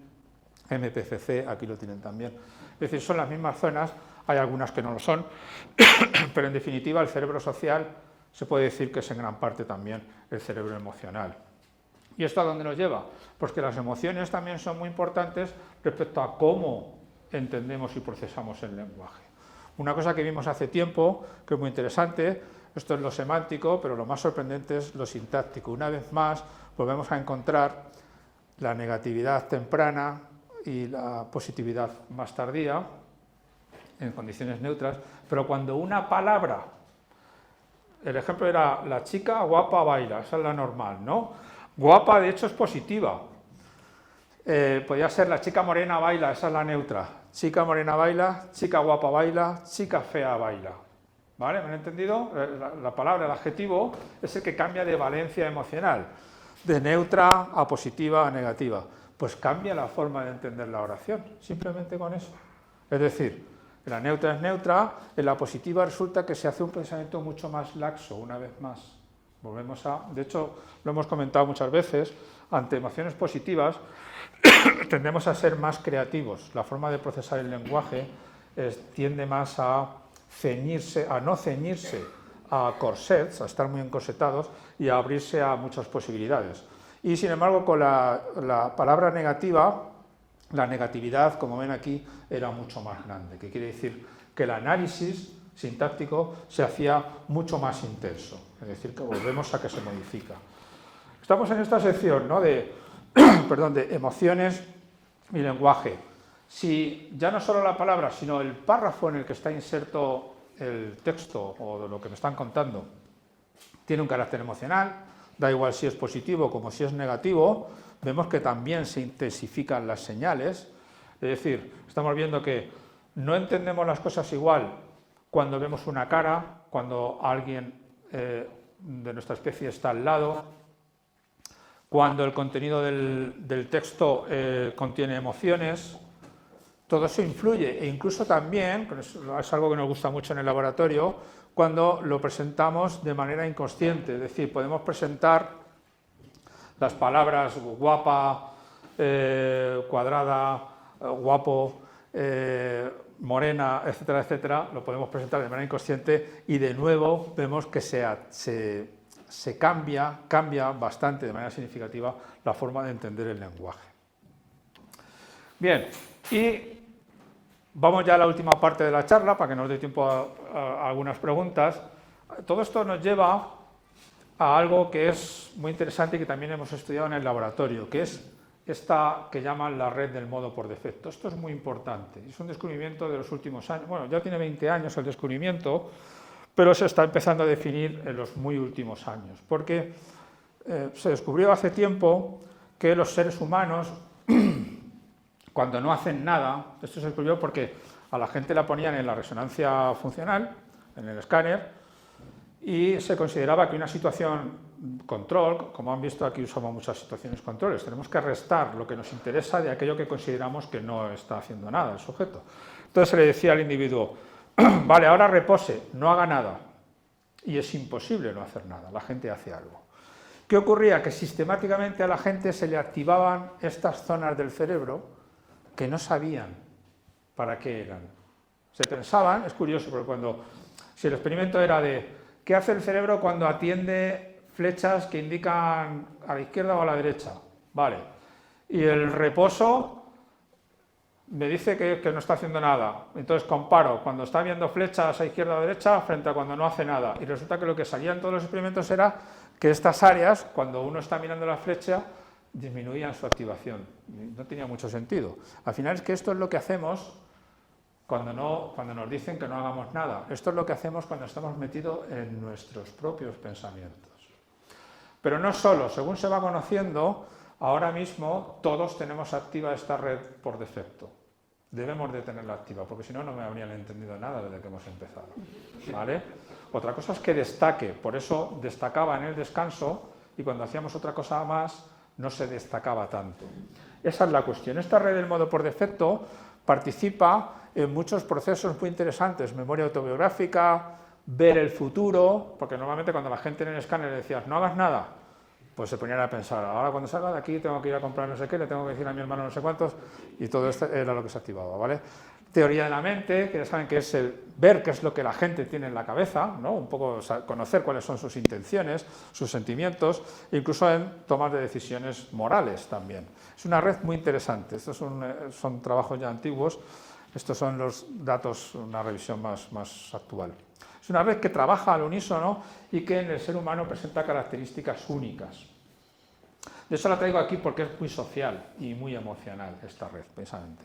MPCC, aquí lo tienen también. Es decir, son las mismas zonas, hay algunas que no lo son, pero en definitiva el cerebro social se puede decir que es en gran parte también el cerebro emocional. ¿Y esto a dónde nos lleva? Pues que las emociones también son muy importantes respecto a cómo entendemos y procesamos el lenguaje. Una cosa que vimos hace tiempo, que es muy interesante, Esto es lo semántico, pero lo más sorprendente es lo sintáctico. Una vez más volvemos a encontrar la negatividad temprana y la positividad más tardía en condiciones neutras, pero cuando una palabra, el ejemplo era la chica guapa baila, esa es la normal, ¿no? Guapa de hecho es positiva. Podría ser la chica morena baila, esa es la neutra. Chica morena baila, chica guapa baila, chica fea baila. ¿Vale? ¿Me han entendido? La palabra, el adjetivo, es el que cambia de valencia emocional, de neutra a positiva a negativa. Pues cambia la forma de entender la oración, simplemente con eso. Es decir, la neutra es neutra, en la positiva resulta que se hace un pensamiento mucho más laxo, una vez más. Volvemos a, de hecho, lo hemos comentado muchas veces, ante emociones positivas tendemos a ser más creativos. La forma de procesar el lenguaje tiende más a ceñirse, a no ceñirse a corsets, a estar muy encorsetados y a abrirse a muchas posibilidades. Y sin embargo, con la palabra negativa, la negatividad, como ven aquí, era mucho más grande, que quiere decir que el análisis sintáctico se hacía mucho más intenso, es decir, que volvemos a que se modifica. Estamos en esta sección, ¿no?, de emociones y lenguaje. Si ya no solo la palabra, sino el párrafo en el que está inserto el texto o de lo que me están contando tiene un carácter emocional, da igual si es positivo como si es negativo, vemos que también se intensifican las señales, es decir, estamos viendo que no entendemos las cosas igual cuando vemos una cara, cuando alguien de nuestra especie está al lado, cuando el contenido del texto contiene emociones. Todo eso influye, e incluso también, es algo que nos gusta mucho en el laboratorio, cuando lo presentamos de manera inconsciente, es decir, podemos presentar las palabras guapa, cuadrada, guapo, morena, etcétera, etcétera, lo podemos presentar de manera inconsciente y de nuevo vemos que se cambia bastante, de manera significativa, la forma de entender el lenguaje. Bien, y vamos ya a la última parte de la charla, para que nos dé tiempo a algunas preguntas. Todo esto nos lleva a algo que es muy interesante y que también hemos estudiado en el laboratorio, que es esta que llaman la red del modo por defecto. Esto es muy importante, es un descubrimiento de los últimos años. Bueno, ya tiene 20 años el descubrimiento, pero se está empezando a definir en los muy últimos años, porque se descubrió hace tiempo que los seres humanos, cuando no hacen nada, esto se descubrió porque a la gente la ponían en la resonancia funcional, en el escáner, y se consideraba que una situación control, como han visto aquí usamos muchas situaciones controles, tenemos que restar lo que nos interesa de aquello que consideramos que no está haciendo nada el sujeto. Entonces se le decía al individuo, vale, ahora repose, no haga nada, y es imposible no hacer nada, la gente hace algo. ¿Qué ocurría? Que sistemáticamente a la gente se le activaban estas zonas del cerebro que no sabían para qué eran. Se pensaban, es curioso, porque si el experimento era de ¿qué hace el cerebro cuando atiende flechas que indican a la izquierda o a la derecha? Vale. Y el reposo me dice que no está haciendo nada. Entonces comparo cuando está viendo flechas a izquierda o derecha frente a cuando no hace nada. Y resulta que lo que salía en todos los experimentos era que estas áreas, cuando uno está mirando la flecha, disminuían su activación. No tenía mucho sentido. Al final es que esto es lo que hacemos cuando nos dicen que no hagamos nada. Esto es lo que hacemos cuando estamos metidos en nuestros propios pensamientos. Pero no solo, según se va conociendo, ahora mismo todos tenemos activa esta red por defecto. Debemos de tenerla activa, porque si no, no me habrían entendido nada desde que hemos empezado. ¿Vale? Otra cosa es que destaque, por eso destacaba en el descanso y cuando hacíamos otra cosa más no se destacaba tanto. Esa es la cuestión. Esta red del modo por defecto participa en muchos procesos muy interesantes, memoria autobiográfica, ver el futuro, porque normalmente cuando la gente en el escáner le decías no hagas nada, pues se ponían a pensar, ahora cuando salga de aquí tengo que ir a comprar no sé qué, le tengo que decir a mi hermano no sé cuántos, y todo esto era lo que se activaba, ¿vale? Teoría de la mente, que ya saben que es el ver qué es lo que la gente tiene en la cabeza, ¿no? Un poco conocer cuáles son sus intenciones, sus sentimientos, incluso en tomas de decisiones morales también. Es una red muy interesante, estos son trabajos ya antiguos, estos son los datos, una revisión más actual. Es una red que trabaja al unísono y que en el ser humano presenta características únicas. De eso la traigo aquí porque es muy social y muy emocional esta red, precisamente.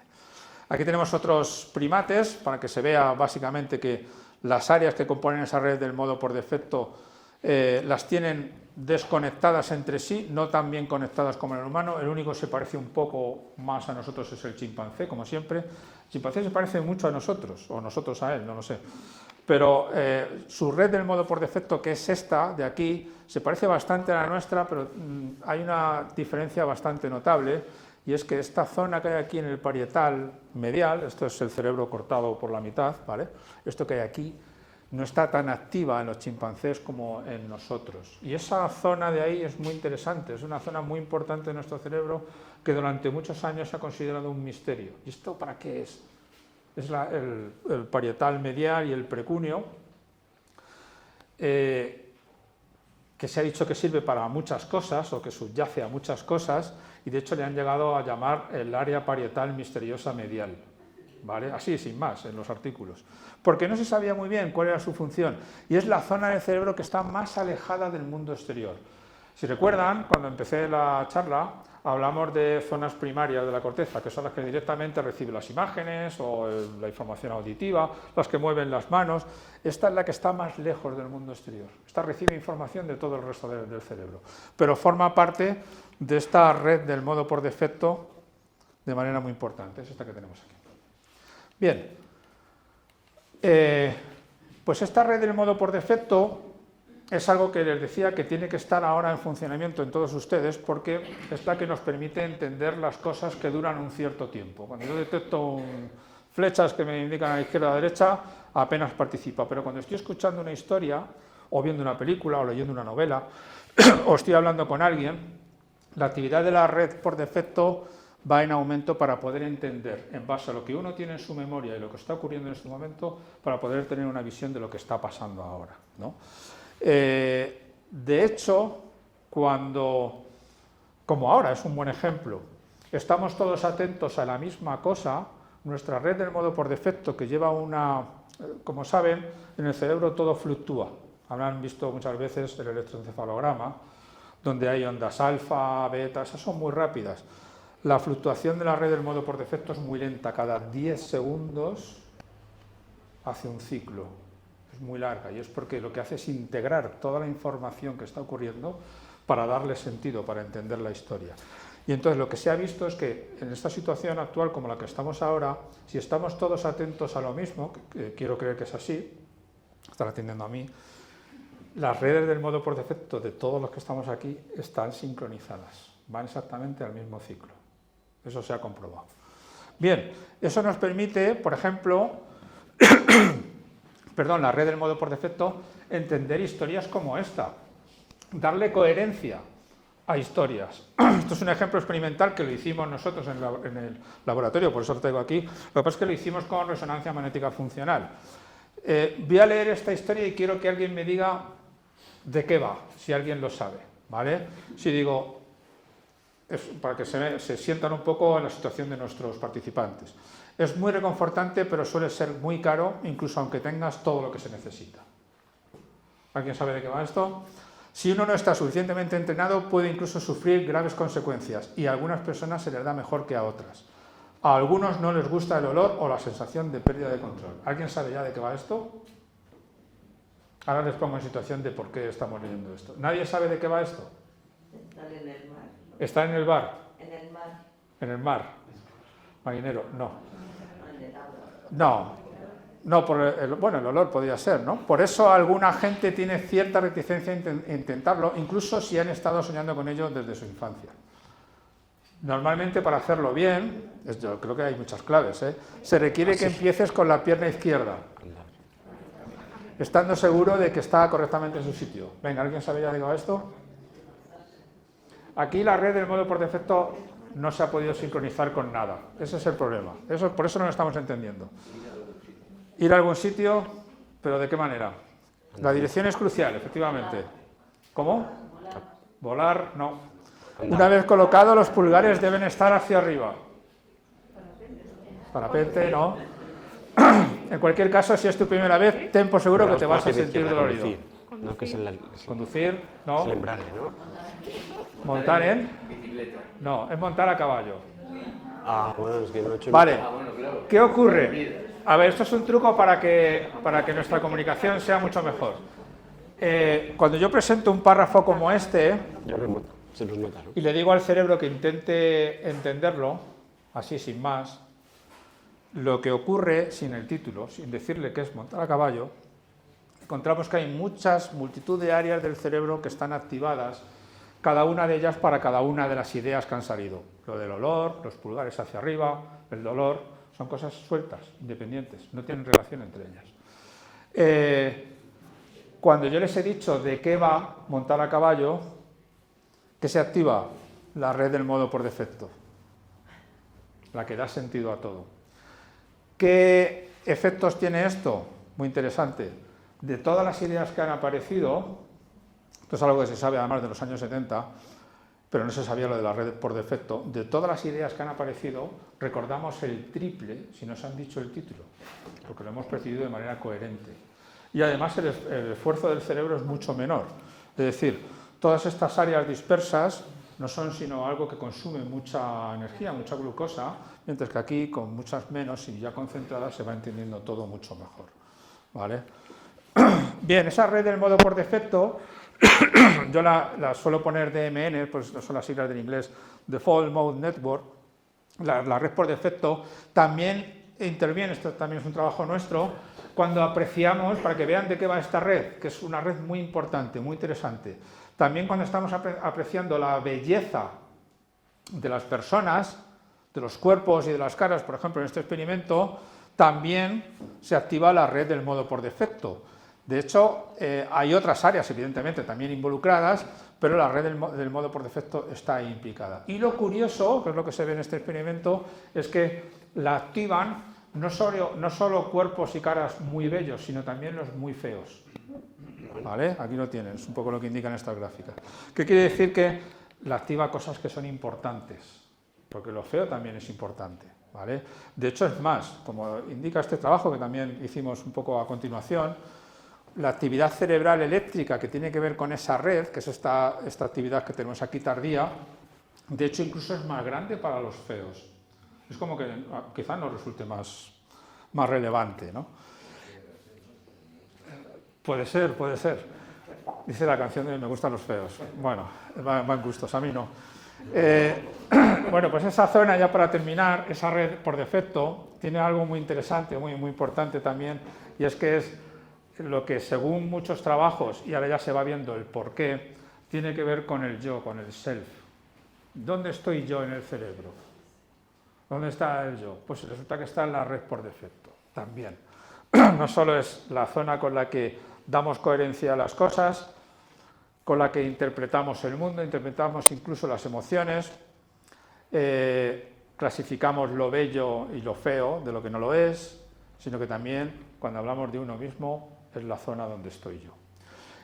Aquí tenemos otros primates para que se vea básicamente que las áreas que componen esa red del modo por defecto las tienen desconectadas entre sí, no tan bien conectadas como el humano. El único que se parece un poco más a nosotros es el chimpancé, como siempre. El chimpancé se parece mucho a nosotros, o nosotros a él, no lo sé. Pero su red del modo por defecto, que es esta de aquí, se parece bastante a la nuestra, pero hay una diferencia bastante notable, y es que esta zona que hay aquí en el parietal medial, esto es el cerebro cortado por la mitad, ¿vale? Esto que hay aquí no está tan activa en los chimpancés como en nosotros. Y esa zona de ahí es muy interesante, es una zona muy importante de nuestro cerebro que durante muchos años se ha considerado un misterio. ¿Y esto para qué es? Es el parietal medial y el precúneo, que se ha dicho que sirve para muchas cosas o que subyace a muchas cosas, y de hecho le han llegado a llamar el área parietal misteriosa medial, ¿vale? Así, sin más, en los artículos, porque no se sabía muy bien cuál era su función, y es la zona del cerebro que está más alejada del mundo exterior. Si recuerdan, cuando empecé la charla, hablamos de zonas primarias de la corteza, que son las que directamente reciben las imágenes o la información auditiva, las que mueven las manos. Esta es la que está más lejos del mundo exterior. Esta recibe información de todo el resto del cerebro, pero forma parte de esta red del modo por defecto de manera muy importante. Es esta que tenemos aquí. Bien, pues esta red del modo por defecto es algo que les decía que tiene que estar ahora en funcionamiento en todos ustedes, porque es la que nos permite entender las cosas que duran un cierto tiempo. Cuando yo detecto flechas que me indican a la izquierda o a la derecha, apenas participa, pero cuando estoy escuchando una historia, o viendo una película, o leyendo una novela, o estoy hablando con alguien, la actividad de la red por defecto va en aumento para poder entender, en base a lo que uno tiene en su memoria y lo que está ocurriendo en este momento, para poder tener una visión de lo que está pasando ahora, ¿no? De hecho, cuando, como ahora es un buen ejemplo, estamos todos atentos a la misma cosa, nuestra red del modo por defecto, que lleva como saben, en el cerebro todo fluctúa. Habrán visto muchas veces el electroencefalograma, donde hay ondas alfa, beta, esas son muy rápidas. La fluctuación de la red del modo por defecto es muy lenta, cada 10 segundos hace un ciclo. Es muy larga, y es porque lo que hace es integrar toda la información que está ocurriendo para darle sentido, para entender la historia. Y entonces lo que se ha visto es que en esta situación actual como la que estamos ahora, si estamos todos atentos a lo mismo, que quiero creer que es así, están atendiendo a mí, las redes del modo por defecto de todos los que estamos aquí están sincronizadas, van exactamente al mismo ciclo. Eso se ha comprobado. Bien, eso nos permite, por ejemplo, la red del modo por defecto, entender historias como esta, darle coherencia a historias. Esto es un ejemplo experimental que lo hicimos nosotros en el laboratorio, por eso lo traigo aquí. Lo que pasa es que lo hicimos con resonancia magnética funcional. Voy a leer esta historia y quiero que alguien me diga de qué va, si alguien lo sabe, ¿vale? Si digo, para que se sientan un poco en la situación de nuestros participantes. Es muy reconfortante, pero suele ser muy caro, incluso aunque tengas todo lo que se necesita. ¿Alguien sabe de qué va esto? Si uno no está suficientemente entrenado, puede incluso sufrir graves consecuencias, y a algunas personas se les da mejor que a otras. A algunos no les gusta el olor o la sensación de pérdida de control. ¿Alguien sabe ya de qué va esto? Ahora les pongo en situación de por qué estamos leyendo esto. ¿Nadie sabe de qué va esto? Estar en el mar. ¿Está en el bar? En el mar. ¿En el mar? Marinero, no. En el agua. No, bueno, el olor podría ser, ¿no? Por eso alguna gente tiene cierta reticencia a intentarlo, incluso si han estado soñando con ello desde su infancia. Normalmente, para hacerlo bien, yo creo que hay muchas claves, se requiere que empieces con la pierna izquierda, estando seguro de que está correctamente en su sitio. Venga, ¿alguien sabe ya de qué va esto? Aquí la red del modo por defecto no se ha podido sincronizar con nada. Ese es el problema. Por eso no lo estamos entendiendo. Ir a algún sitio, pero ¿de qué manera? La dirección es crucial, efectivamente. ¿Cómo? Volar, no. Una vez colocado, los pulgares deben estar hacia arriba. Parapente, no. En cualquier caso, si es tu primera vez, ten por seguro que te vas a sentir dolorido. Conducir, ¿no? Que es Conducir, no. el embrague, ¿no? Montar en... No, es montar a caballo. Ah, bueno, es que no he hecho... Vale, ¿qué ocurre? A ver, esto es un truco para que nuestra comunicación sea mucho mejor. Cuando yo presento un párrafo como este, Ya se nos nota, ¿no? y le digo al cerebro que intente entenderlo, así sin más, lo que ocurre sin el título, sin decirle que es montar a caballo, encontramos que hay multitud de áreas del cerebro que están activadas, cada una de ellas para cada una de las ideas que han salido. Lo del olor, los pulgares hacia arriba, el dolor, son cosas sueltas, independientes, no tienen relación entre ellas. Cuando yo les he dicho de qué va montar a caballo, ¿qué se activa? La red del modo por defecto, la que da sentido a todo. ¿Qué efectos tiene esto? Muy interesante. De todas las ideas que han aparecido, esto es algo que se sabe además de los años 70, pero no se sabía lo de la red por defecto, de todas las ideas que han aparecido, recordamos el triple si nos han dicho el título, porque lo hemos percibido de manera coherente. Y además el esfuerzo del cerebro es mucho menor. Es decir, todas estas áreas dispersas no son sino algo que consume mucha energía, mucha glucosa, mientras que aquí, con muchas menos y ya concentradas, se va entendiendo todo mucho mejor. ¿Vale? Bien, esa red del modo por defecto, yo la suelo poner DMN, pues son las siglas del inglés, Default Mode Network. La red por defecto también interviene, esto también es un trabajo nuestro, cuando apreciamos, para que vean de qué va esta red, que es una red muy importante, muy interesante. También cuando estamos apreciando la belleza de las personas, de los cuerpos y de las caras, por ejemplo, en este experimento, también se activa la red del modo por defecto. De hecho, hay otras áreas, evidentemente, también involucradas, pero la red del modo por defecto está ahí implicada. Y lo curioso, que es lo que se ve en este experimento, es que la activan no solo cuerpos y caras muy bellos, sino también los muy feos. ¿Vale? Aquí lo tienen, es un poco lo que indican estas gráficas. ¿Qué quiere decir? Que la activa cosas que son importantes, porque lo feo también es importante. ¿Vale? De hecho, es más, como indica este trabajo, que también hicimos un poco a continuación, la actividad cerebral eléctrica que tiene que ver con esa red, que es esta actividad que tenemos aquí tardía, de hecho incluso es más grande para los feos. Es como que quizás nos resulte más relevante, ¿no? Puede ser. Dice la canción de Me gustan los feos. Bueno, van gustos, a mí no. Bueno, pues esa zona, ya para terminar, esa red por defecto, tiene algo muy interesante, muy importante también, y es que es lo que, según muchos trabajos, y ahora ya se va viendo el porqué, tiene que ver con el yo, con el self. ¿Dónde estoy yo en el cerebro? ¿Dónde está el yo? Pues resulta que está en la red por defecto, también. No solo es la zona con la que damos coherencia a las cosas, con la que interpretamos el mundo, interpretamos incluso las emociones, clasificamos lo bello y lo feo de lo que no lo es, sino que también, cuando hablamos de uno mismo, es la zona donde estoy yo.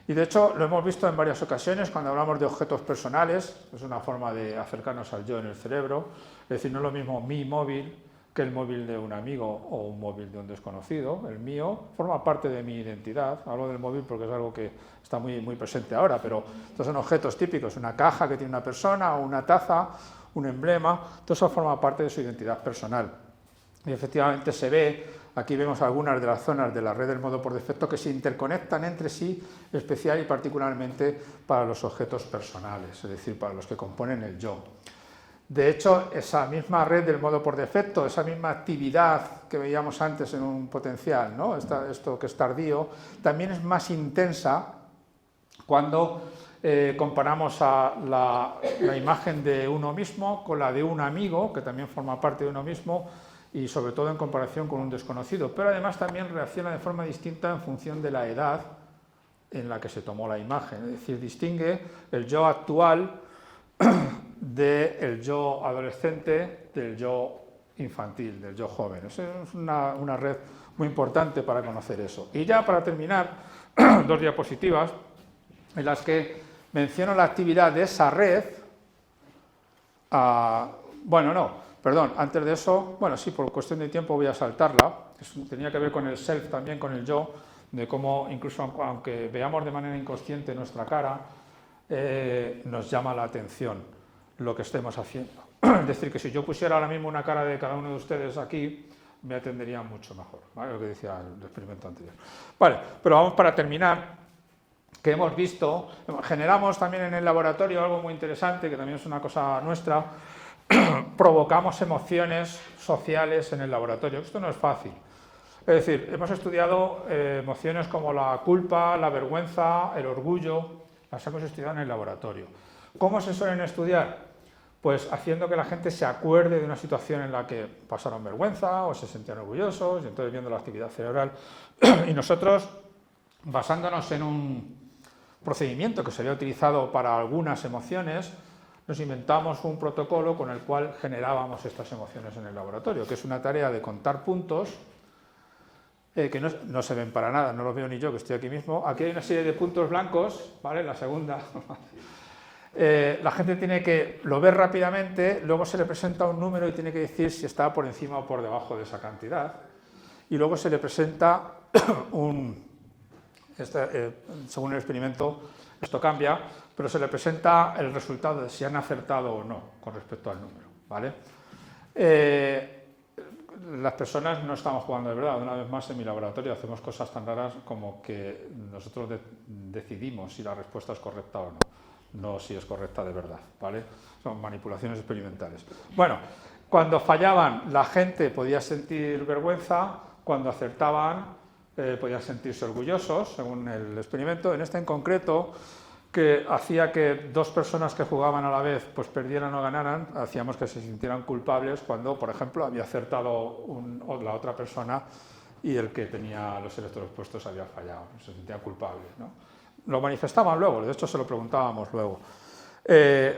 Y de hecho lo hemos visto en varias ocasiones cuando hablamos de objetos personales, es una forma de acercarnos al yo en el cerebro, es decir, no es lo mismo mi móvil que el móvil de un amigo o un móvil de un desconocido. El mío forma parte de mi identidad. Hablo del móvil porque es algo que está muy presente ahora, pero estos son objetos típicos, una caja que tiene una persona, o una taza, un emblema, todo eso forma parte de su identidad personal. Y efectivamente se ve, aquí vemos algunas de las zonas de la red del modo por defecto que se interconectan entre sí, especial y particularmente para los objetos personales, es decir, para los que componen el yo. De hecho, esa misma red del modo por defecto, esa misma actividad que veíamos antes en un potencial, ¿no? Esto que es tardío, también es más intensa cuando comparamos a la imagen de uno mismo con la de un amigo, que también forma parte de uno mismo, y sobre todo en comparación con un desconocido. Pero además también reacciona de forma distinta en función de la edad en la que se tomó la imagen. Es decir, distingue el yo actual del yo adolescente, del yo infantil, del yo joven. Es una red muy importante para conocer eso. Y ya para terminar, dos diapositivas en las que menciono la actividad de esa red. Perdón, antes de eso, bueno, sí, por cuestión de tiempo voy a saltarla. Tenía que ver con el self también, con el yo, de cómo incluso aunque veamos de manera inconsciente nuestra cara, nos llama la atención lo que estemos haciendo. Es decir, que si yo pusiera ahora mismo una cara de cada uno de ustedes aquí, me atendería mucho mejor, ¿vale? Lo que decía el experimento anterior. Vale, pero vamos para terminar, que hemos visto, generamos también en el laboratorio algo muy interesante, que también es una cosa nuestra, provocamos emociones sociales en el laboratorio. Esto no es fácil. Es decir, hemos estudiado emociones como la culpa, la vergüenza, el orgullo, las hemos estudiado en el laboratorio. ¿Cómo se suelen estudiar? Pues haciendo que la gente se acuerde de una situación en la que pasaron vergüenza o se sentían orgullosos, y entonces viendo la actividad cerebral. Y nosotros, basándonos en un procedimiento que se había utilizado para algunas emociones, nos inventamos un protocolo con el cual generábamos estas emociones en el laboratorio, que es una tarea de contar puntos, que no se ven para nada, no los veo ni yo, que estoy aquí mismo. Aquí hay una serie de puntos blancos, ¿vale? La segunda. La gente tiene que lo ver rápidamente, luego se le presenta un número y tiene que decir si está por encima o por debajo de esa cantidad. Y luego se le presenta según el experimento, esto cambia, pero se le presenta el resultado de si han acertado o no con respecto al número, ¿vale? Las personas no estamos jugando de verdad. Una vez más, en mi laboratorio hacemos cosas tan raras como que nosotros decidimos si la respuesta es correcta o no si es correcta de verdad, ¿vale? Son manipulaciones experimentales. Bueno, cuando fallaban la gente podía sentir vergüenza, cuando acertaban podían sentirse orgullosos, según el experimento. En este en concreto, que hacía que dos personas que jugaban a la vez pues perdieran o ganaran, hacíamos que se sintieran culpables cuando, por ejemplo, había acertado la otra persona y el que tenía los electrodos puestos había fallado, se sentía culpable, ¿no? Lo manifestaban luego, de hecho se lo preguntábamos luego.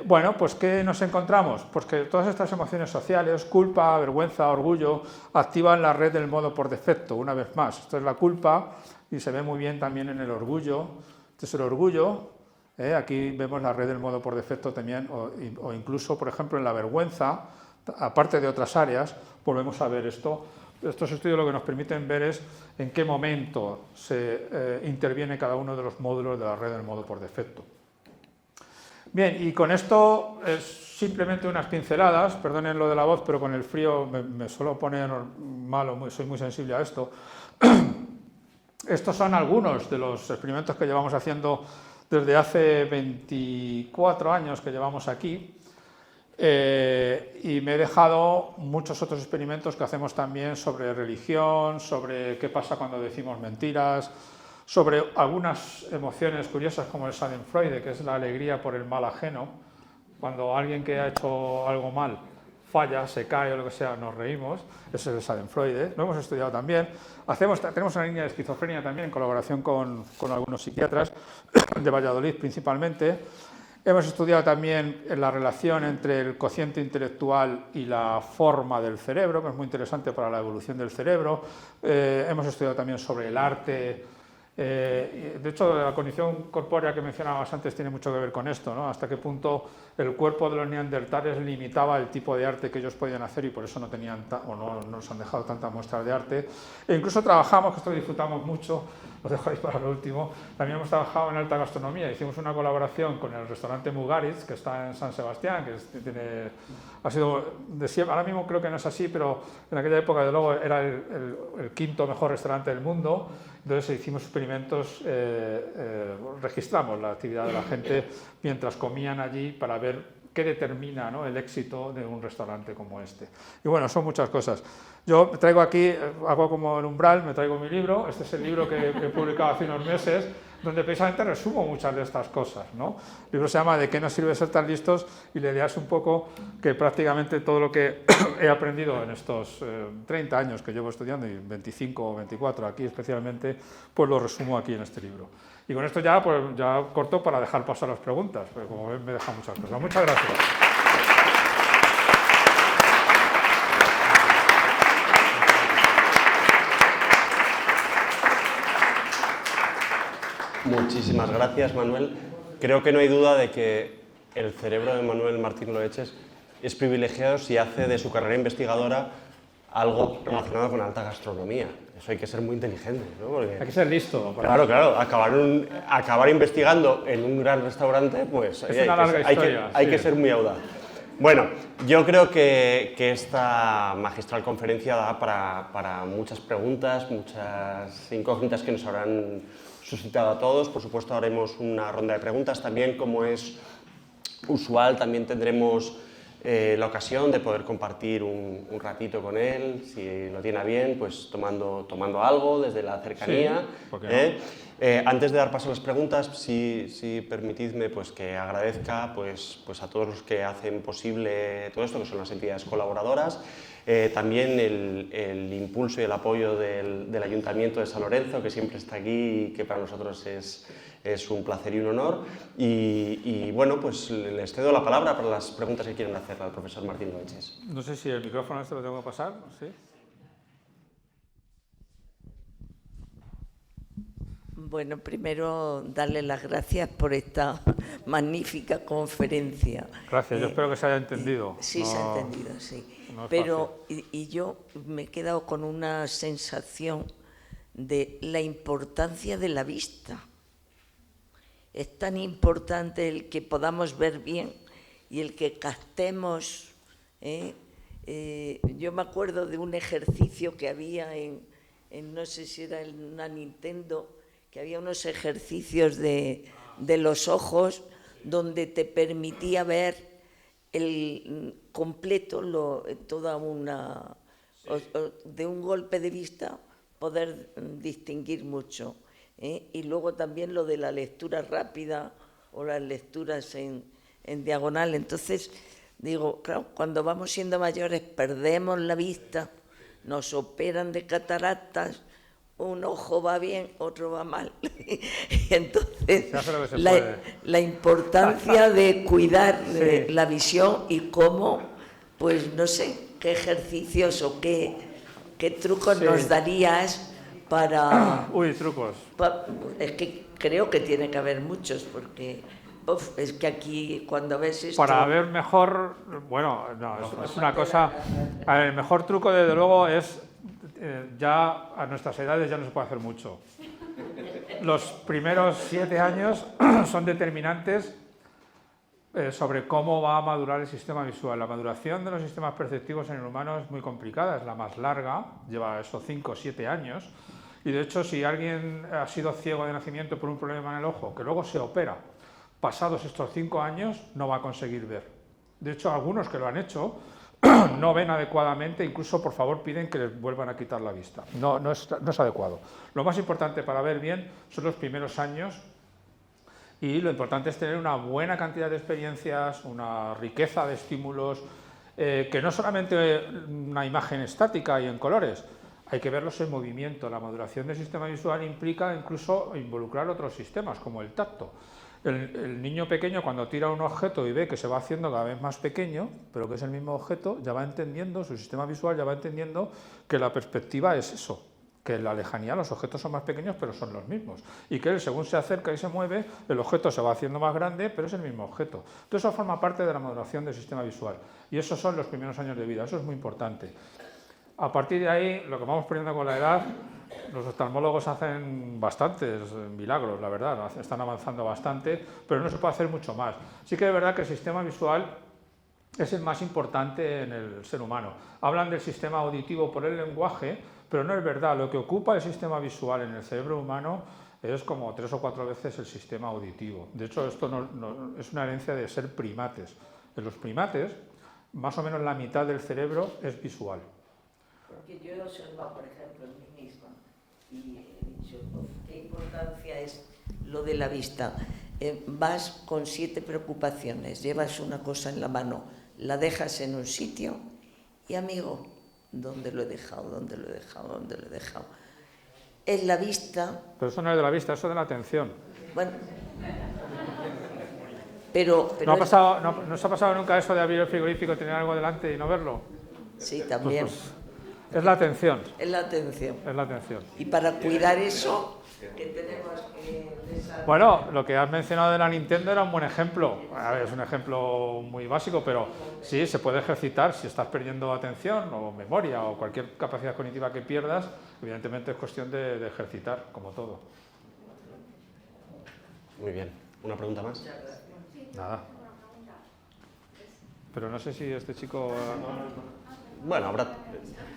Bueno, pues ¿qué nos encontramos? Pues que todas estas emociones sociales, culpa, vergüenza, orgullo, activan la red del modo por defecto, una vez más. Esto es la culpa y se ve muy bien también en el orgullo. Este es el orgullo, aquí vemos la red del modo por defecto también, o incluso, por ejemplo, en la vergüenza, aparte de otras áreas, volvemos a ver esto. Estos estudios lo que nos permiten ver es en qué momento se interviene cada uno de los módulos de la red del modo por defecto. Bien, y con esto es simplemente unas pinceladas, perdonen lo de la voz, pero con el frío me suelo poner malo, soy muy sensible a esto. Estos son algunos de los experimentos que llevamos haciendo desde hace 24 años que llevamos aquí. Y me he dejado muchos otros experimentos que hacemos también sobre religión, sobre qué pasa cuando decimos mentiras, sobre algunas emociones curiosas como el Schadenfreude, que es la alegría por el mal ajeno. Cuando alguien que ha hecho algo mal falla, se cae o lo que sea, nos reímos. Ese es el Schadenfreude, lo hemos estudiado también. Tenemos una línea de esquizofrenia también en colaboración con algunos psiquiatras de Valladolid principalmente. Hemos estudiado también la relación entre el cociente intelectual y la forma del cerebro, que es muy interesante para la evolución del cerebro. Hemos estudiado también sobre el arte. De hecho, la cognición corpórea que mencionabas antes tiene mucho que ver con esto, ¿no? Hasta qué punto el cuerpo de los neandertales limitaba el tipo de arte que ellos podían hacer y por eso no tenían no nos han dejado tantas muestras de arte. E incluso trabajamos, que esto disfrutamos mucho, lo dejo ahí para lo último, también hemos trabajado en alta gastronomía. Hicimos una colaboración con el restaurante Mugaritz, que está en San Sebastián, que ha sido de siempre, ahora mismo creo que no es así, pero en aquella época de luego era el quinto mejor restaurante del mundo. Entonces hicimos experimentos, registramos la actividad de la gente mientras comían allí para ver qué determina, ¿no?, el éxito de un restaurante como este. Y bueno, son muchas cosas. Yo me traigo aquí, hago como el umbral, me traigo mi libro. Este es el libro que he publicado hace unos meses, donde precisamente resumo muchas de estas cosas, ¿no? El libro se llama ¿De qué nos sirve ser tan listos? Y le dirás un poco que prácticamente todo lo que he aprendido en estos 30 años que llevo estudiando, y 25 o 24 aquí especialmente, pues lo resumo aquí en este libro. Y con esto ya, pues, ya corto para dejar paso a las preguntas, porque como ven me deja muchas cosas. Muchas gracias. Muchísimas gracias, Manuel. Creo que no hay duda de que el cerebro de Manuel Martín Loeches es privilegiado si hace de su carrera investigadora algo relacionado con alta gastronomía. Eso hay que ser muy inteligente, ¿no? Porque, Hay que ser listo. claro, acabar investigando en un gran restaurante, pues Es una larga historia. Hay que ser muy audaz. Bueno, yo creo que esta magistral conferencia da para muchas preguntas, muchas incógnitas que nos habrán suscitado a todos. Por supuesto, haremos una ronda de preguntas. También, como es usual, también tendremos la ocasión de poder compartir un ratito con él, si lo tiene a bien, pues tomando algo desde la cercanía. Sí, ¿por qué no? Antes de dar paso a las preguntas, si permitidme pues, que agradezca pues a todos los que hacen posible todo esto, que son las entidades colaboradoras, también el impulso y el apoyo del Ayuntamiento de San Lorenzo, que siempre está aquí y que para nosotros es un placer y un honor. Y bueno, pues les cedo la palabra para las preguntas que quieran hacer al profesor Martín Loeches. No sé si el micrófono este lo tengo que pasar, ¿sí? Bueno, primero darle las gracias por esta magnífica conferencia. Gracias, yo espero que se haya entendido. Sí, No, se ha entendido, sí. no es Pero y yo me he quedado con una sensación de la importancia de la vista. Es tan importante el que podamos ver bien y el que captemos. Yo me acuerdo de un ejercicio que había en no sé si era en una Nintendo, que había unos ejercicios de los ojos donde te permitía ver el completo, toda una... de un golpe de vista poder distinguir mucho. Y luego también lo de la lectura rápida o las lecturas en diagonal. Entonces, digo, claro, cuando vamos siendo mayores perdemos la vista, nos operan de cataratas, un ojo va bien, otro va mal. Entonces, la importancia de cuidar la visión y cómo, pues no sé, qué ejercicios o qué trucos nos darías para... Uy, trucos. Es que creo que tiene que haber muchos, porque es que aquí cuando ves esto... Para ver mejor, bueno, no, es una cosa... A ver, el mejor truco, desde luego, es... ya a nuestras edades ya no se puede hacer mucho. Los primeros 7 años son determinantes sobre cómo va a madurar el sistema visual. La maduración de los sistemas perceptivos en el humano es muy complicada, es la más larga, lleva esos 5 o 7 años, y de hecho si alguien ha sido ciego de nacimiento por un problema en el ojo, que luego se opera, pasados estos 5 años no va a conseguir ver. De hecho, algunos que lo han hecho no ven adecuadamente, incluso por favor piden que les vuelvan a quitar la vista. No es adecuado. Lo más importante para ver bien son los primeros años, y lo importante es tener una buena cantidad de experiencias, una riqueza de estímulos, que no solamente una imagen estática y en colores, hay que verlos en movimiento. La maduración del sistema visual implica incluso involucrar otros sistemas, como el tacto. El niño pequeño, cuando tira un objeto y ve que se va haciendo cada vez más pequeño, pero que es el mismo objeto, ya va entendiendo, su sistema visual ya va entendiendo que la perspectiva es eso, que en la lejanía los objetos son más pequeños, pero son los mismos. Y que él, según se acerca y se mueve, el objeto se va haciendo más grande, pero es el mismo objeto. Entonces, eso forma parte de la maduración del sistema visual. Y esos son los primeros años de vida, eso es muy importante. A partir de ahí, lo que vamos perdiendo con la edad, los oftalmólogos hacen bastantes milagros, la verdad, están avanzando bastante, pero no se puede hacer mucho más. Sí que es verdad que el sistema visual es el más importante en el ser humano. Hablan del sistema auditivo por el lenguaje, pero no es verdad. Lo que ocupa el sistema visual en el cerebro humano es como 3 o 4 veces el sistema auditivo. De hecho, esto no, es una herencia de ser primates. En los primates, más o menos la mitad del cerebro es visual. Porque yo he observado, por ejemplo, en mí misma, y he dicho, qué importancia es lo de la vista. Vas con 7 preocupaciones, llevas una cosa en la mano, la dejas en un sitio y, amigo, ¿dónde lo he dejado? ¿Dónde lo he dejado? ¿Dónde lo he dejado? En la vista... Pero eso no es de la vista, eso es de la atención. Bueno, pero ¿No os ha pasado nunca eso de abrir el frigorífico, tener algo delante y no verlo? Sí, también. Es la atención. Es la atención. Es la atención. Y para cuidar eso, que tenemos que... Bueno, lo que has mencionado de la Nintendo era un buen ejemplo. A ver, es un ejemplo muy básico, pero sí, se puede ejercitar. Si estás perdiendo atención o memoria o cualquier capacidad cognitiva que pierdas, evidentemente es cuestión de ejercitar, como todo. Muy bien. ¿Una pregunta más? Nada. Pero no sé si este chico... Bueno, habrá...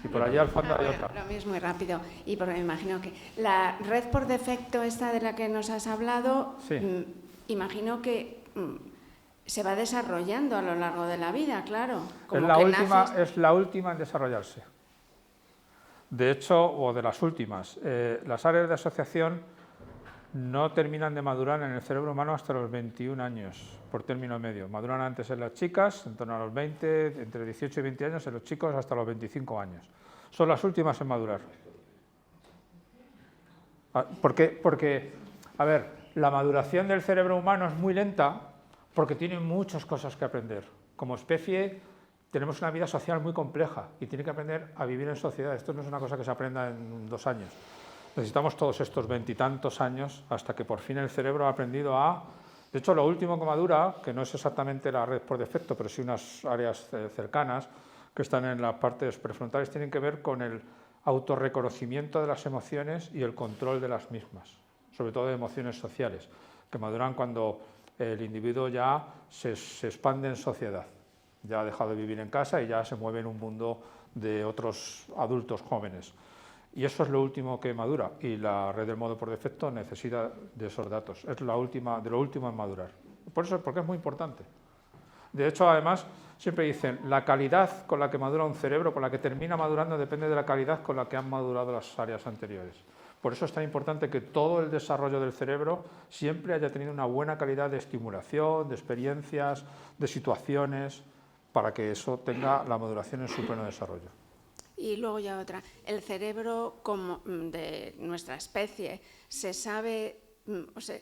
Y por allí al fondo hay otra. Lo mío es muy rápido, y porque me imagino que la red por defecto esta de la que nos has hablado, Sí. Imagino que se va desarrollando a lo largo de la vida, claro. Es la última en desarrollarse. De hecho, o de las últimas, las áreas de asociación no terminan de madurar en el cerebro humano hasta los 21 años, por término medio. Maduran antes en las chicas, en torno a los 20, entre 18 y 20 años, en los chicos hasta los 25 años. Son las últimas en madurar. ¿Por qué? Porque, a ver, la maduración del cerebro humano es muy lenta porque tiene muchas cosas que aprender. Como especie tenemos una vida social muy compleja y tiene que aprender a vivir en sociedad. Esto no es una cosa que se aprenda en 2 años. Necesitamos todos estos 20 y tantos años hasta que por fin el cerebro ha aprendido a... De hecho, lo último que madura, que no es exactamente la red por defecto, pero sí unas áreas cercanas que están en las partes prefrontales, tienen que ver con el autorreconocimiento de las emociones y el control de las mismas, sobre todo de emociones sociales, que maduran cuando el individuo ya se expande en sociedad, ya ha dejado de vivir en casa y ya se mueve en un mundo de otros adultos jóvenes. Y eso es lo último que madura, y la red del modo por defecto necesita de esos datos, es la última, de lo último en madurar. Por eso, porque es muy importante. De hecho, además, siempre dicen, la calidad con la que madura un cerebro, con la que termina madurando, depende de la calidad con la que han madurado las áreas anteriores. Por eso es tan importante que todo el desarrollo del cerebro siempre haya tenido una buena calidad de estimulación, de experiencias, de situaciones, para que eso tenga la maduración en su pleno desarrollo. Y luego ya otra, el cerebro como de nuestra especie, ¿se sabe, o sea,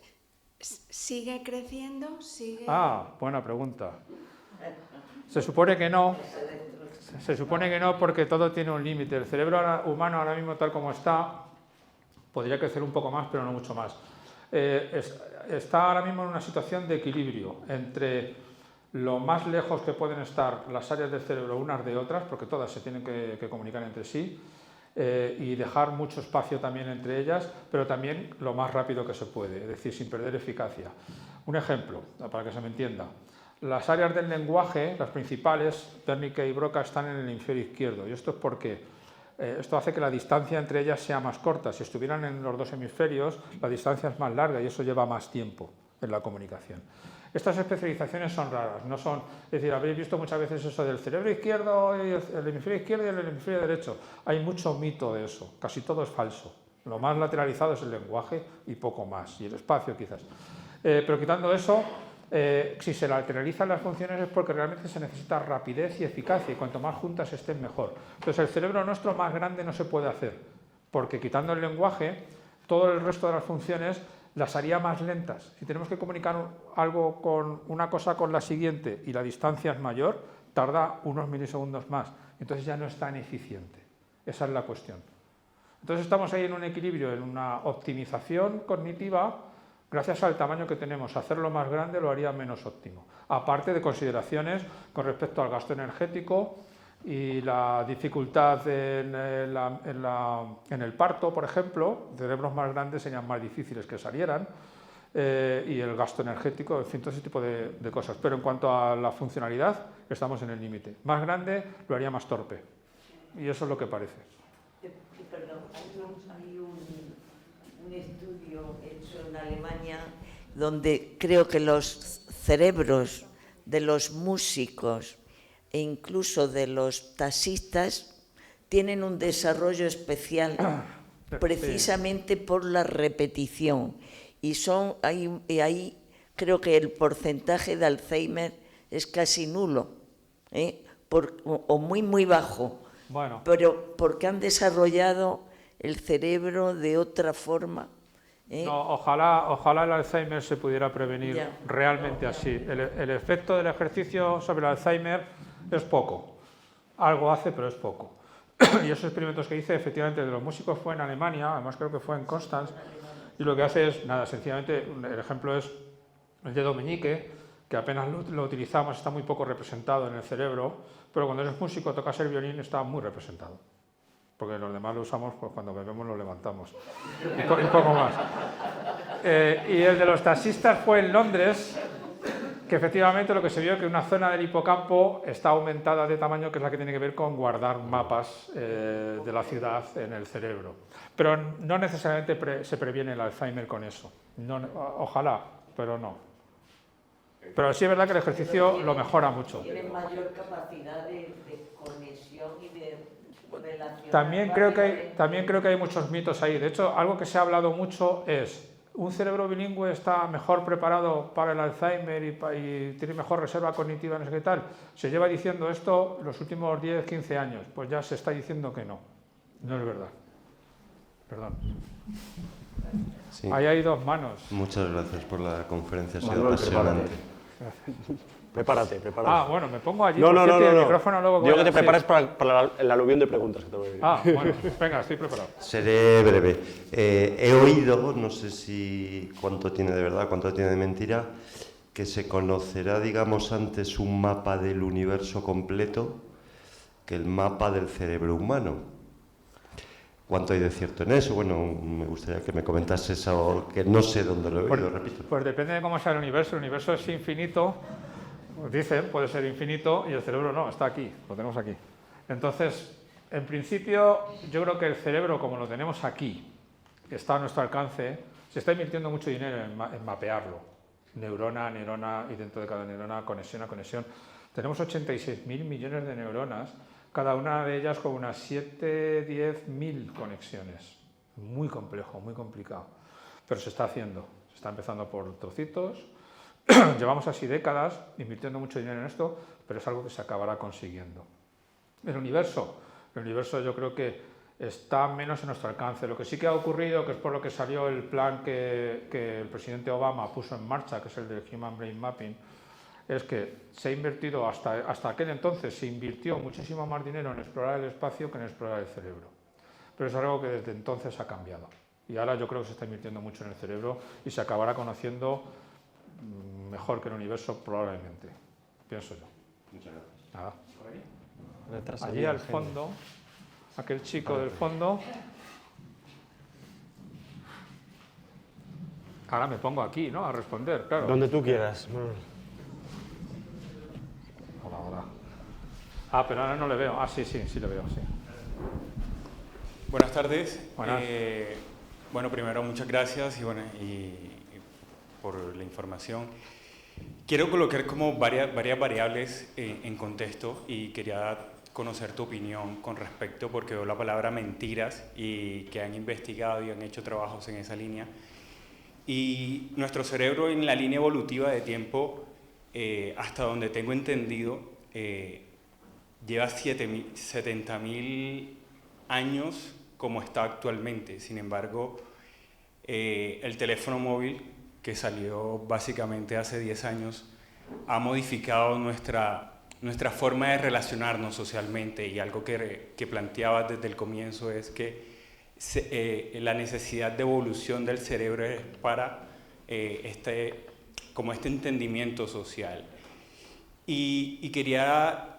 sigue creciendo? Buena pregunta. Se supone que no. Se supone que no porque todo tiene un límite. El cerebro humano ahora mismo tal como está, podría crecer un poco más, pero no mucho más. Está ahora mismo en una situación de equilibrio entre lo más lejos que pueden estar las áreas del cerebro unas de otras, porque todas se tienen que comunicar entre sí, y dejar mucho espacio también entre ellas, pero también lo más rápido que se puede, es decir, sin perder eficacia. Un ejemplo, para que se me entienda. Las áreas del lenguaje, las principales, Wernicke y Broca, están en el hemisferio izquierdo, y esto es porque esto hace que la distancia entre ellas sea más corta. Si estuvieran en los dos hemisferios, la distancia es más larga y eso lleva más tiempo en la comunicación. Estas especializaciones son raras, no son, es decir, habréis visto muchas veces eso del cerebro izquierdo, el hemisferio izquierdo y el hemisferio derecho. Hay mucho mito de eso, casi todo es falso. Lo más lateralizado es el lenguaje y poco más, y el espacio quizás. Pero quitando eso, si se lateralizan las funciones es porque realmente se necesita rapidez y eficacia, y cuanto más juntas estén mejor. Entonces el cerebro nuestro más grande no se puede hacer, porque quitando el lenguaje, todo el resto de las funciones las haría más lentas. Si tenemos que comunicar algo con una cosa con la siguiente y la distancia es mayor, tarda unos milisegundos más. Entonces ya no es tan eficiente. Esa es la cuestión. Entonces estamos ahí en un equilibrio, en una optimización cognitiva, gracias al tamaño que tenemos. Hacerlo más grande lo haría menos óptimo. Aparte de consideraciones con respecto al gasto energético y la dificultad en el parto, por ejemplo, cerebros más grandes serían más difíciles que salieran, y el gasto energético, en fin, todo ese tipo de cosas. Pero en cuanto a la funcionalidad, estamos en el límite. Más grande lo haría más torpe, y eso es lo que parece. Perdón, hay un estudio hecho en Alemania donde creo que los cerebros de los músicos e incluso de los taxistas tienen un desarrollo especial precisamente por la repetición, y ahí creo que el porcentaje de Alzheimer es casi nulo, o muy bajo, bueno, pero porque han desarrollado el cerebro de otra forma. No, ojalá el Alzheimer se pudiera prevenir realmente así. El efecto del ejercicio sobre el Alzheimer es poco. Algo hace, pero es poco. Y esos experimentos que hice, efectivamente, de los músicos fue en Alemania, además creo que fue en Constance, y lo que hace es, nada, sencillamente, el ejemplo es el dedo meñique, que apenas lo utilizamos, está muy poco representado en el cerebro, pero cuando eres músico, tocas el violín, está muy representado. Porque los demás lo usamos pues, cuando bebemos, lo levantamos. Y poco más. Y el de los taxistas fue en Londres, que efectivamente lo que se vio es que una zona del hipocampo está aumentada de tamaño, que es la que tiene que ver con guardar mapas de la ciudad en el cerebro. Pero no necesariamente se previene el Alzheimer con eso. No, ojalá, pero no. Pero sí es verdad que el ejercicio lo mejora mucho. Tiene mayor capacidad de conexión y de relación. También creo que hay muchos mitos ahí. De hecho, algo que se ha hablado mucho es un cerebro bilingüe está mejor preparado para el Alzheimer y tiene mejor reserva cognitiva, no sé qué tal. Se lleva diciendo esto los últimos 10, 15 años. Pues ya se está diciendo que no. No es verdad. Perdón. Sí. Ahí hay dos manos. Muchas gracias por la conferencia, ha sido Manuel, apasionante. Prepárate. Ah, bueno, me pongo allí. No, por cierto, y el no. micrófono luego Digo voy que a- te prepares para el aluvión de preguntas que te voy a venir. Ah, bueno, venga, estoy preparado. Seré breve. He oído, no sé si cuánto tiene de verdad, cuánto tiene de mentira, que se conocerá, digamos, antes un mapa del universo completo que el mapa del cerebro humano. ¿Cuánto hay de cierto en eso? Bueno, me gustaría que me comentases eso, que no sé dónde lo he oído, repito. Pues depende de cómo sea el universo. El universo es infinito, dicen, puede ser infinito, y el cerebro no, está aquí, lo tenemos aquí. Entonces, en principio, yo creo que el cerebro, como lo tenemos aquí, que está a nuestro alcance, se está invirtiendo mucho dinero en mapearlo. Neurona a neurona, y dentro de cada neurona, conexión a conexión. Tenemos 86.000 millones de neuronas, cada una de ellas con unas 7, 10.000 conexiones. Muy complejo, muy complicado. Pero se está haciendo. Se está empezando por trocitos. Llevamos así décadas invirtiendo mucho dinero en esto, pero es algo que se acabará consiguiendo. El universo yo creo que está menos en nuestro alcance. Lo que sí que ha ocurrido, que es por lo que salió el plan que el presidente Obama puso en marcha, que es el del Human Brain Mapping, es que se ha invertido, hasta aquel entonces, se invirtió muchísimo más dinero en explorar el espacio que en explorar el cerebro. Pero es algo que desde entonces ha cambiado. Y ahora yo creo que se está invirtiendo mucho en el cerebro y se acabará conociendo mejor que el universo probablemente, pienso yo. Muchas gracias. Nada. Detrás Allí había al gente. fondo, aquel chico del fondo. Ahora me pongo aquí, ¿no? A responder, claro. Donde tú quieras. Hola. Ah, pero ahora no le veo. Ah, sí le veo, sí. Buenas tardes. Buenas. Bueno, primero muchas gracias y por la información. Quiero colocar como varias variables en contexto y quería conocer tu opinión con respecto, porque veo la palabra mentiras y que han investigado y han hecho trabajos en esa línea. Y nuestro cerebro en la línea evolutiva de tiempo, hasta donde tengo entendido, lleva 70.000 años como está actualmente. Sin embargo, el teléfono móvil, que salió básicamente hace 10 años, ha modificado nuestra forma de relacionarnos socialmente, y algo que planteabas desde el comienzo es que la necesidad de evolución del cerebro es para como este entendimiento social. Y quería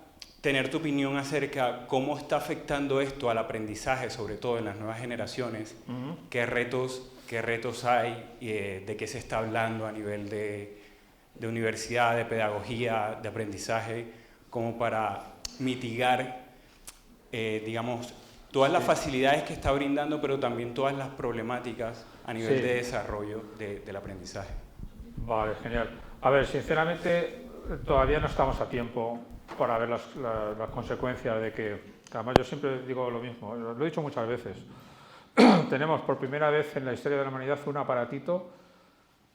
tener tu opinión acerca de cómo está afectando esto al aprendizaje, sobre todo en las nuevas generaciones. ¿Qué retos hay? ¿De qué se está hablando a nivel de universidad, de pedagogía, de aprendizaje, como para mitigar, digamos, todas las facilidades que está brindando, pero también todas las problemáticas a nivel de desarrollo del aprendizaje? Vale, genial. A ver, sinceramente, todavía no estamos a tiempo para ver las consecuencias de que además yo siempre digo lo mismo, lo he dicho muchas veces. Tenemos por primera vez en la historia de la humanidad un aparatito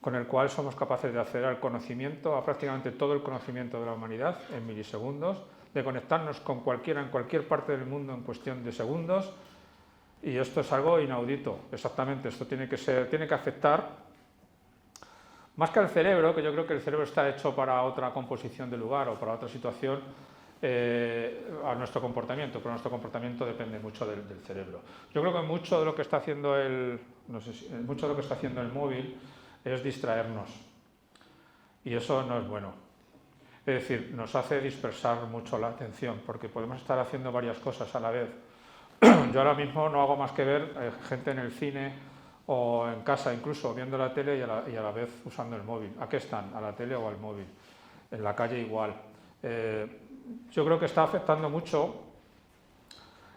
con el cual somos capaces de acceder al conocimiento, a prácticamente todo el conocimiento de la humanidad en milisegundos, de conectarnos con cualquiera en cualquier parte del mundo en cuestión de segundos, y esto es algo inaudito. Exactamente, esto tiene que afectar más que al cerebro, que yo creo que el cerebro está hecho para otra composición de lugar o para otra situación. a nuestro comportamiento, pero nuestro comportamiento depende mucho del cerebro. Yo creo que mucho de lo que está haciendo mucho de lo que está haciendo el móvil es distraernos, y eso no es bueno. Es decir, nos hace dispersar mucho la atención, porque podemos estar haciendo varias cosas a la vez. Yo ahora mismo no hago más que ver gente en el cine o en casa incluso viendo la tele y a la vez usando el móvil. ¿A qué están? ¿A la tele o al móvil? En la calle igual. Yo creo que está afectando mucho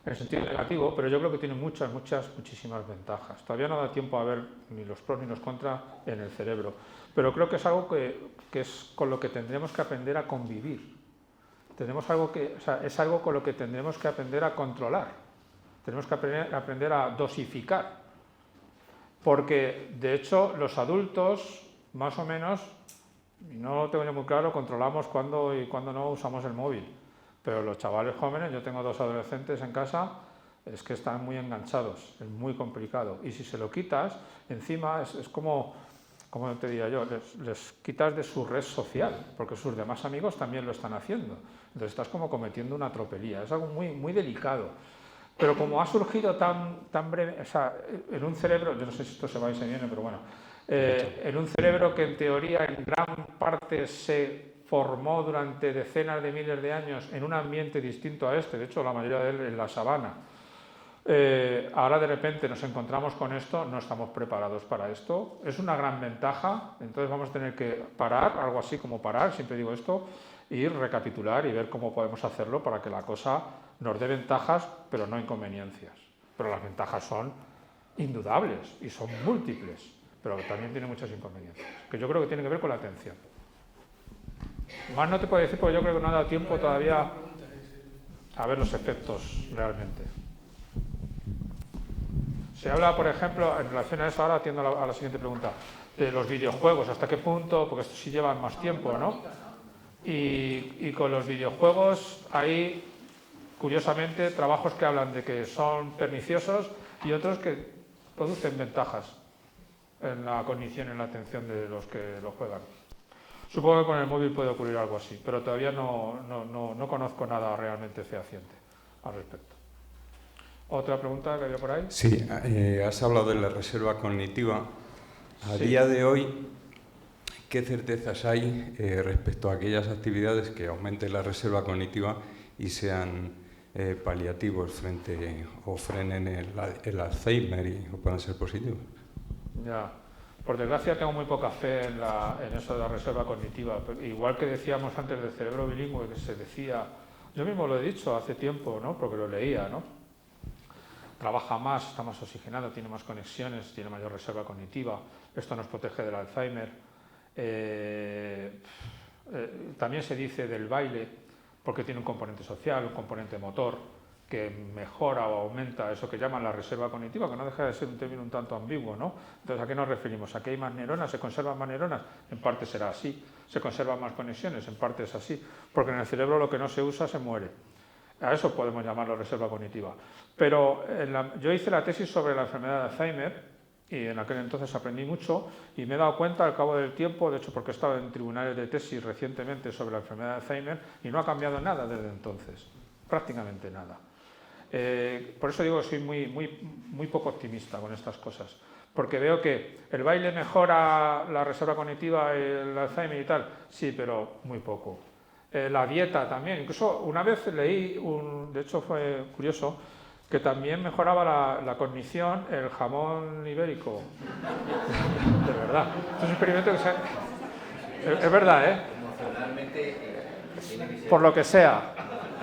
en el sentido negativo, pero yo creo que tiene muchísimas ventajas. Todavía no da tiempo a ver ni los pros ni los contras en el cerebro, pero creo que es algo que es con lo que tendremos que aprender a convivir. Es algo con lo que tendremos que aprender a controlar. Tenemos que aprender a dosificar, porque de hecho los adultos, más o menos, no lo tengo yo muy claro, controlamos cuándo y cuándo no usamos el móvil. Pero los chavales jóvenes, yo tengo 2 adolescentes en casa, es que están muy enganchados, es muy complicado. Y si se lo quitas, encima es como te diría yo, les quitas de su red social, porque sus demás amigos también lo están haciendo. Entonces estás como cometiendo una tropelía, es algo muy, muy delicado. Pero como ha surgido tan breve, o sea, en un cerebro, yo no sé si esto se va y se viene, pero bueno, en un cerebro que en teoría en gran parte se formó durante decenas de miles de años en un ambiente distinto a este, de hecho la mayoría de él en la sabana. Ahora de repente nos encontramos con esto, no estamos preparados para esto, es una gran ventaja, entonces vamos a tener que parar, algo así como parar, siempre digo esto, y recapitular y ver cómo podemos hacerlo para que la cosa nos dé ventajas, pero no inconveniencias. Pero las ventajas son indudables y son múltiples, pero también tiene muchas inconveniencias, que yo creo que tiene que ver con la atención. Más no te puedo decir porque yo creo que no ha dado tiempo todavía a ver los efectos realmente. Se habla, por ejemplo, en relación a eso, ahora atiendo a la siguiente pregunta, de los videojuegos, hasta qué punto, porque estos sí llevan más tiempo, ¿no? Y con los videojuegos hay, curiosamente, trabajos que hablan de que son perniciosos y otros que producen ventajas en la cognición y en la atención de los que lo juegan. Supongo que con el móvil puede ocurrir algo así, pero todavía no conozco nada realmente fehaciente al respecto. ¿Otra pregunta que había por ahí? Sí, has hablado de la reserva cognitiva. A día de hoy, ¿qué certezas hay respecto a aquellas actividades que aumenten la reserva cognitiva y sean paliativos frente o frenen el Alzheimer o puedan ser positivos? Ya. Por desgracia tengo muy poca fe en eso de la reserva cognitiva. Igual que decíamos antes del cerebro bilingüe, que se decía, yo mismo lo he dicho hace tiempo, ¿no? Porque lo leía, ¿no? Trabaja más, está más oxigenado, tiene más conexiones, tiene mayor reserva cognitiva, esto nos protege del Alzheimer. También se dice del baile, porque tiene un componente social, un componente motor, que mejora o aumenta eso que llaman la reserva cognitiva, que no deja de ser un término un tanto ambiguo, ¿no? Entonces, ¿a qué nos referimos? ¿A que hay más neuronas? ¿Se conservan más neuronas? En parte será así. ¿Se conservan más conexiones? En parte es así. Porque en el cerebro lo que no se usa se muere. A eso podemos llamarlo reserva cognitiva. Pero yo hice la tesis sobre la enfermedad de Alzheimer y en aquel entonces aprendí mucho y me he dado cuenta al cabo del tiempo, de hecho porque he estado en tribunales de tesis recientemente sobre la enfermedad de Alzheimer y no ha cambiado nada desde entonces, prácticamente nada. Por eso digo que soy muy poco optimista con estas cosas, porque veo que el baile mejora la reserva cognitiva, el Alzheimer y tal, sí, pero muy poco. La dieta también, incluso una vez leí, de hecho fue curioso, que también mejoraba la cognición el jamón ibérico. De verdad. Es un experimento que es verdad, ¿eh? Por lo que sea.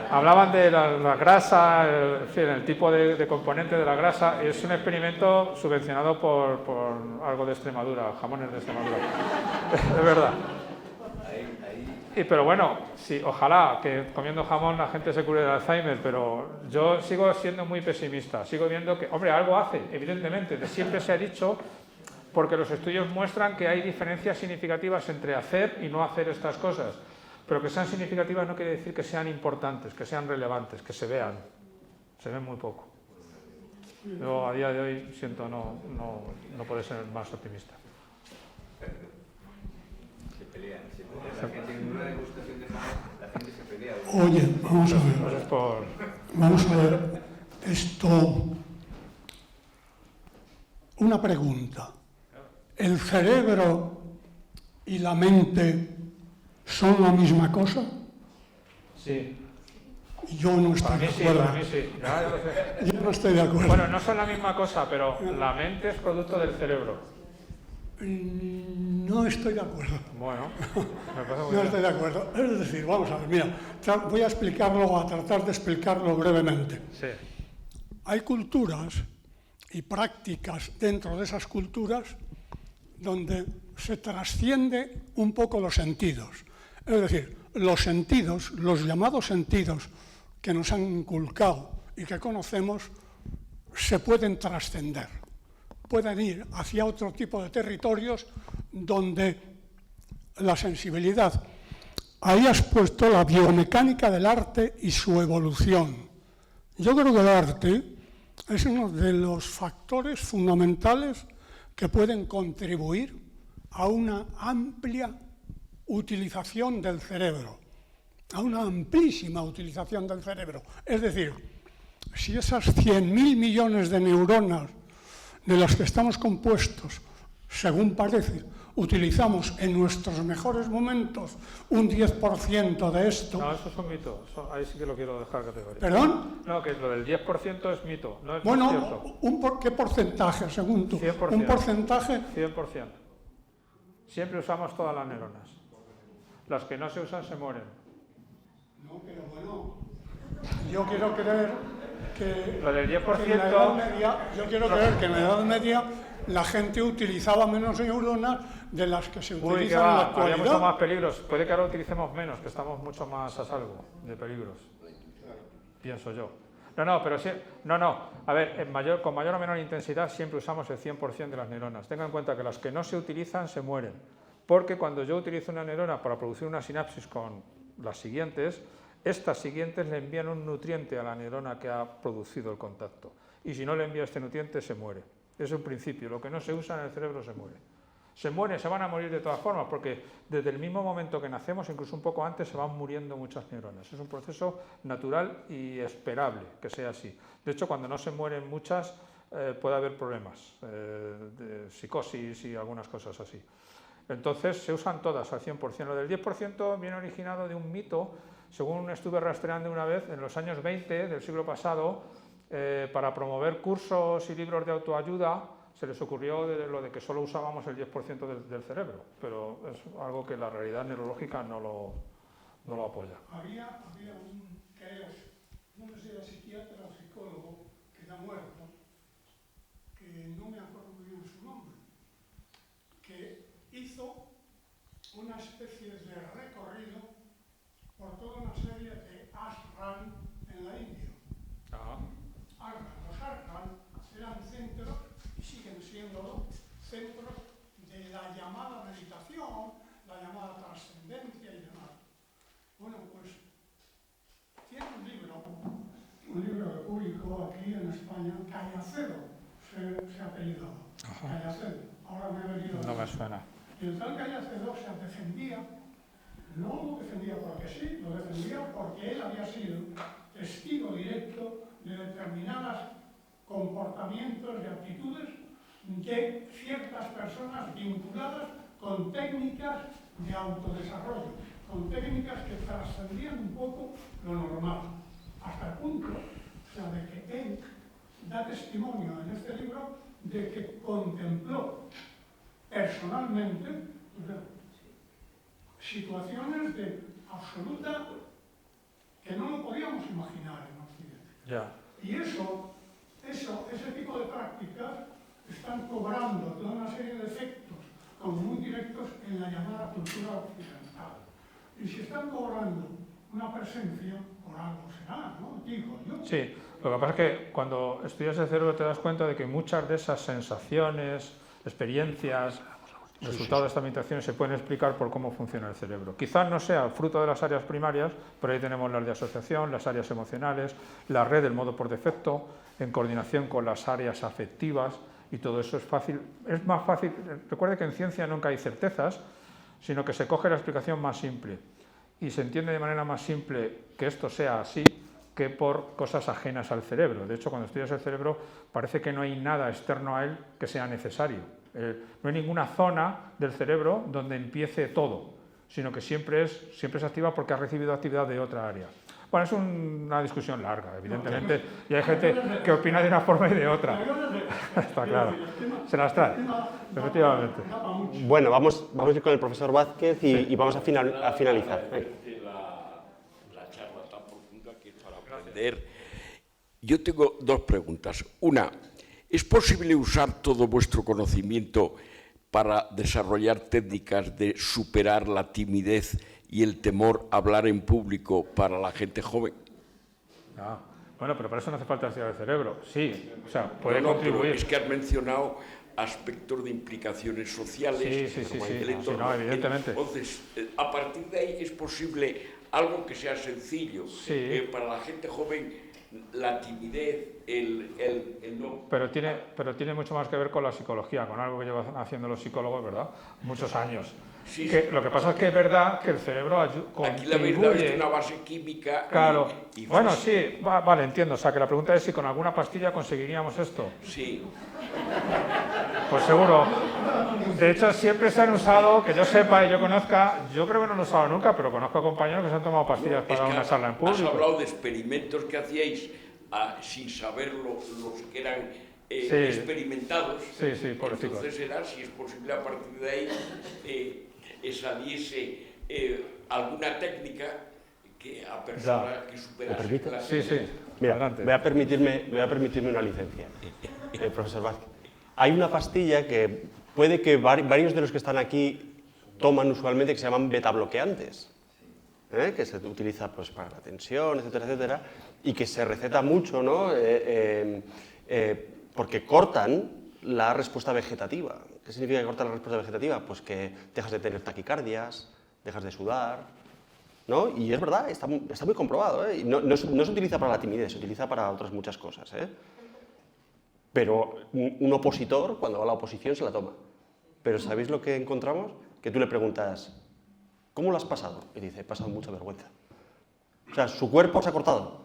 Hablaban de la grasa, el tipo de componente de la grasa, y es un experimento subvencionado por algo de Extremadura, jamones de Extremadura. Es verdad. Pero bueno, sí, ojalá que comiendo jamón la gente se cure de Alzheimer, pero yo sigo siendo muy pesimista, sigo viendo que, hombre, algo hace, evidentemente, siempre se ha dicho, porque los estudios muestran que hay diferencias significativas entre hacer y no hacer estas cosas, pero que sean significativas no quiere decir que sean importantes, que sean relevantes, que se ven muy poco. Yo a día de hoy siento no poder ser más optimista. Oye, vamos a ver. Gracias por... Vamos a ver. Esto... Una pregunta. ¿El cerebro y la mente son la misma cosa? Sí. Yo no estoy de acuerdo. Para mí sí. Ya lo sé. Yo no estoy de acuerdo. Bueno, no son la misma cosa, pero la mente es producto del cerebro. No estoy de acuerdo. Bueno, me parece muy No bien. estoy de acuerdo. Es decir, vamos a ver, mira, voy a explicarlo, a tratar de explicarlo brevemente. Sí. Hay culturas y prácticas dentro de esas culturas donde se trasciende un poco los sentidos. Es decir, los sentidos, los llamados sentidos que nos han inculcado y que conocemos, se pueden trascender. Pueden ir hacia otro tipo de territorios donde la sensibilidad. Ahí has puesto la biomecánica del arte y su evolución. Yo creo que el arte es uno de los factores fundamentales que pueden contribuir a una amplia utilización del cerebro, a una amplísima utilización del cerebro. Es decir, si esas 100.000 millones de neuronas de las que estamos compuestos, según parece, utilizamos en nuestros mejores momentos un 10% de esto... No, eso es un mito. Ahí sí que lo quiero dejar categórico. ¿Perdón? No, que lo del 10% es mito. No es Bueno, cierto. ¿qué porcentaje, según tú? 100%. Un porcentaje... 100%. Siempre usamos todas las neuronas. Las que no se usan se mueren. No, pero bueno, yo quiero creer que... Lo del 10%... que en la Edad Media, yo quiero creer que en la Edad Media la gente utilizaba menos neuronas de las que se utilizan Uy, que en la va, había actualidad. mucho más peligros. Puede que ahora utilicemos menos, que estamos mucho más a salvo de peligros. Pienso yo. No, pero sí, a ver, con mayor o menor intensidad siempre usamos el 100% de las neuronas. Tengan en cuenta que las que no se utilizan se mueren, porque cuando yo utilizo una neurona para producir una sinapsis con las siguientes, estas siguientes le envían un nutriente a la neurona que ha producido el contacto, y si no le envía este nutriente se muere. Es un principio, lo que no se usa en el cerebro se muere. Se van a morir de todas formas, porque desde el mismo momento que nacemos, incluso un poco antes, se van muriendo muchas neuronas. Es un proceso natural y esperable que sea así. De hecho, cuando no se mueren muchas, puede haber problemas de psicosis y algunas cosas así. Entonces, se usan todas al 100%. Lo del 10% viene originado de un mito, según estuve rastreando una vez, en los años 20 del siglo pasado, para promover cursos y libros de autoayuda, se les ocurrió lo de que solo usábamos el 10% del cerebro, pero es algo que la realidad neurológica no lo apoya. Había un, no sé si era psiquiatra o psicólogo, que ya muerto, que no me acuerdo muy bien su nombre, que hizo una especie de recorrido por toda una serie de ashram en la India. Los ashram eran centros, y siguen siendo centros de la llamada meditación, la llamada trascendencia y demás. Bueno, pues tiene un libro que publicó aquí en España, Callacedo, se ha apellidado. Callacedo, ahora me he venido. No me suena. Y el tal Callacedo se defendía, no lo defendía porque sí, lo defendía porque él había sido testigo directo de determinados comportamientos y actitudes de ciertas personas vinculadas con técnicas de autodesarrollo, con técnicas que trascendían un poco lo normal, hasta el punto, de que él da testimonio en este libro de que contempló personalmente situaciones de absoluta que no lo podíamos imaginar en Occidente. Ya. Y ese tipo de prácticas están cobrando toda una serie de efectos como muy directos en la llamada cultura occidental. Y si están cobrando una presencia, por algo será, ¿no? Digo yo. Sí, lo que pasa es que cuando estudias el cerebro te das cuenta de que muchas de esas sensaciones, experiencias, resultados de estas meditaciones se pueden explicar por cómo funciona el cerebro. Quizás no sea fruto de las áreas primarias, pero ahí tenemos las de asociación, las áreas emocionales, la red del modo por defecto, en coordinación con las áreas afectivas, y todo eso es fácil. Es más fácil, recuerde que en ciencia nunca hay certezas, sino que se coge la explicación más simple. y se entiende de manera más simple que esto sea así que por cosas ajenas al cerebro. De hecho, cuando estudias el cerebro parece que no hay nada externo a él que sea necesario. No hay ninguna zona del cerebro donde empiece todo, sino que siempre es activa porque ha recibido actividad de otra área. Bueno, es una discusión larga, evidentemente, y hay gente que opina de una forma y de otra. Está claro. Se las trae, efectivamente. Bueno, vamos a ir con el profesor Vázquez y vamos a finalizar. La charla tan profunda que es para aprender. Yo tengo dos preguntas. Una, ¿es posible usar todo vuestro conocimiento para desarrollar técnicas de superar la timidez y el temor a hablar en público para la gente joven? Bueno, pero para eso no hace falta estudiar el cerebro. Sí, o sea, puede No, contribuir. pero es que has mencionado aspectos de implicaciones sociales. Sí, el entorno. no, evidentemente. Entonces, a partir de ahí es posible algo que sea sencillo. Para la gente joven, la timidez, el no... Pero tiene mucho más que ver con la psicología, con algo que llevan haciendo los psicólogos, ¿verdad? Muchos años. Sí, Lo que pasa es que es verdad que el cerebro contribuye... Aquí la verdad es una base química... Claro. Y bueno, sí, vale, entiendo. O sea, que la pregunta es si con alguna pastilla conseguiríamos esto. Sí. Pues seguro. De hecho, siempre se han usado, que yo sepa y yo conozca, yo creo que no lo he usado nunca, pero conozco compañeros que se han tomado pastillas para una charla en público. Has hablado de experimentos que hacíais sin saberlo los que eran experimentados. Sí, pobrecito. Entonces era si es posible a partir de ahí saliese alguna técnica que a personas que superase la... Sí. Mira, adelante. voy a permitirme una licencia, profesor Vázquez. Hay una pastilla que puede que varios de los que están aquí toman usualmente, que se llaman betabloqueantes, que se utiliza pues, para la tensión, etcétera, etcétera, y que se receta mucho, ¿no? Porque cortan la respuesta vegetativa. ¿Qué significa que cortan la respuesta vegetativa? Pues que dejas de tener taquicardias, dejas de sudar, ¿no? Y es verdad, está muy comprobado, y no se utiliza para la timidez, se utiliza para otras muchas cosas, Pero un opositor, cuando va a la oposición, se la toma. Pero ¿sabéis lo que encontramos? Que tú le preguntas, ¿cómo lo has pasado? Y dice, he pasado mucha vergüenza. O sea, su cuerpo se ha cortado,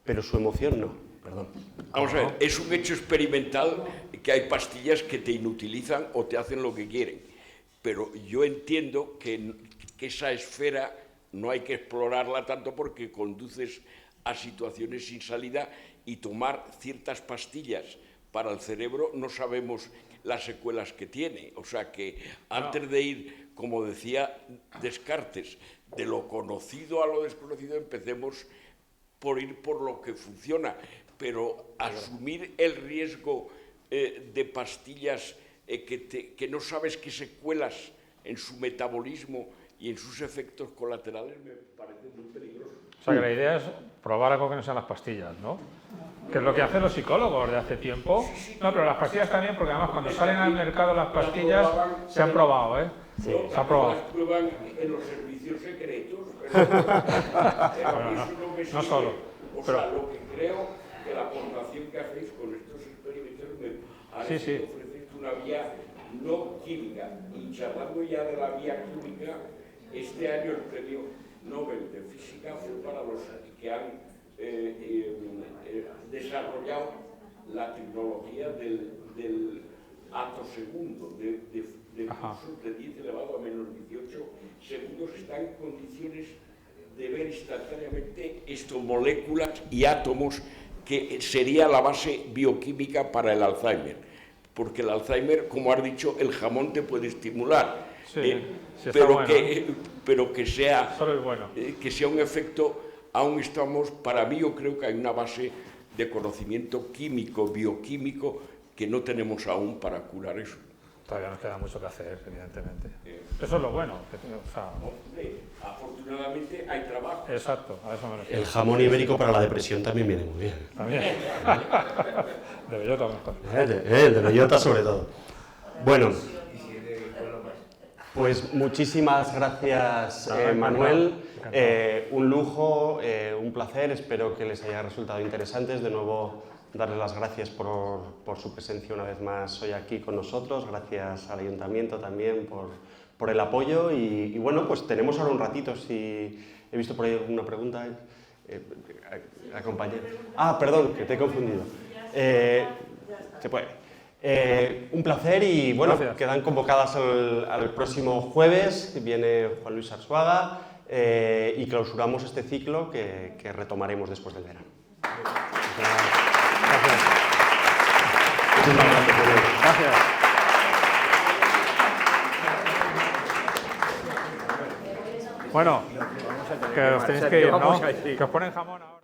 pero su emoción no. Perdón. Vamos a ver, es un hecho experimental que hay pastillas que te inutilizan o te hacen lo que quieren. Pero yo entiendo que esa esfera no hay que explorarla tanto porque conduces a situaciones sin salida y tomar ciertas pastillas para el cerebro no sabemos las secuelas que tiene. O sea que antes de ir, como decía Descartes, de lo conocido a lo desconocido, empecemos por ir por lo que funciona. Pero asumir el riesgo de pastillas que no sabes qué secuelas en su metabolismo y en sus efectos colaterales me parece muy peligroso. O sea que la idea es probar algo que no sean las pastillas, ¿no? Que es lo que hacen los psicólogos de hace tiempo. No, pero las pastillas también, porque además cuando salen al mercado las pastillas se han probado, ¿eh? Sí, se han probado. Las prueban en los servicios secretos, no solo. O sea, lo que creo que la aportación que hacéis con estos experimentos me parece que ofrecéis una vía no química. Y charlando ya de la vía química, este año el premio Nobel de Física fue para los que han desarrollado la tecnología del atosegundo, de pulsos de 10 elevado a menos 18 segundos, están en condiciones de ver instantáneamente estas moléculas y átomos que sería la base bioquímica para el Alzheimer. Porque el Alzheimer, como has dicho, el jamón te puede estimular, pero que sea un efecto, aún estamos, para mí yo creo que hay una base de conocimiento químico, bioquímico, que no tenemos aún para curar eso. Todavía nos queda mucho que hacer, evidentemente. Eso es lo bueno. Afortunadamente hay trabajo. Exacto, a eso me refiero. El jamón ibérico para la depresión también viene muy bien. También. De bellota mejor. El de bellota sobre todo. Bueno, pues muchísimas gracias, Manuel. Un lujo, un placer. Espero que les haya resultado interesantes. De nuevo, darles las gracias por su presencia una vez más hoy aquí con nosotros. Gracias al Ayuntamiento también por el apoyo y bueno, pues tenemos ahora un ratito, si he visto por ahí alguna pregunta. La compañera. Ah, perdón, que te he confundido. Se puede. Un placer y bueno, gracias. Quedan convocadas al próximo jueves, viene Juan Luis Arzuaga y clausuramos este ciclo que retomaremos después del verano. Gracias. Gracias. Bueno, que os tenéis que ir, ¿no? Que os ponen jamón ahora.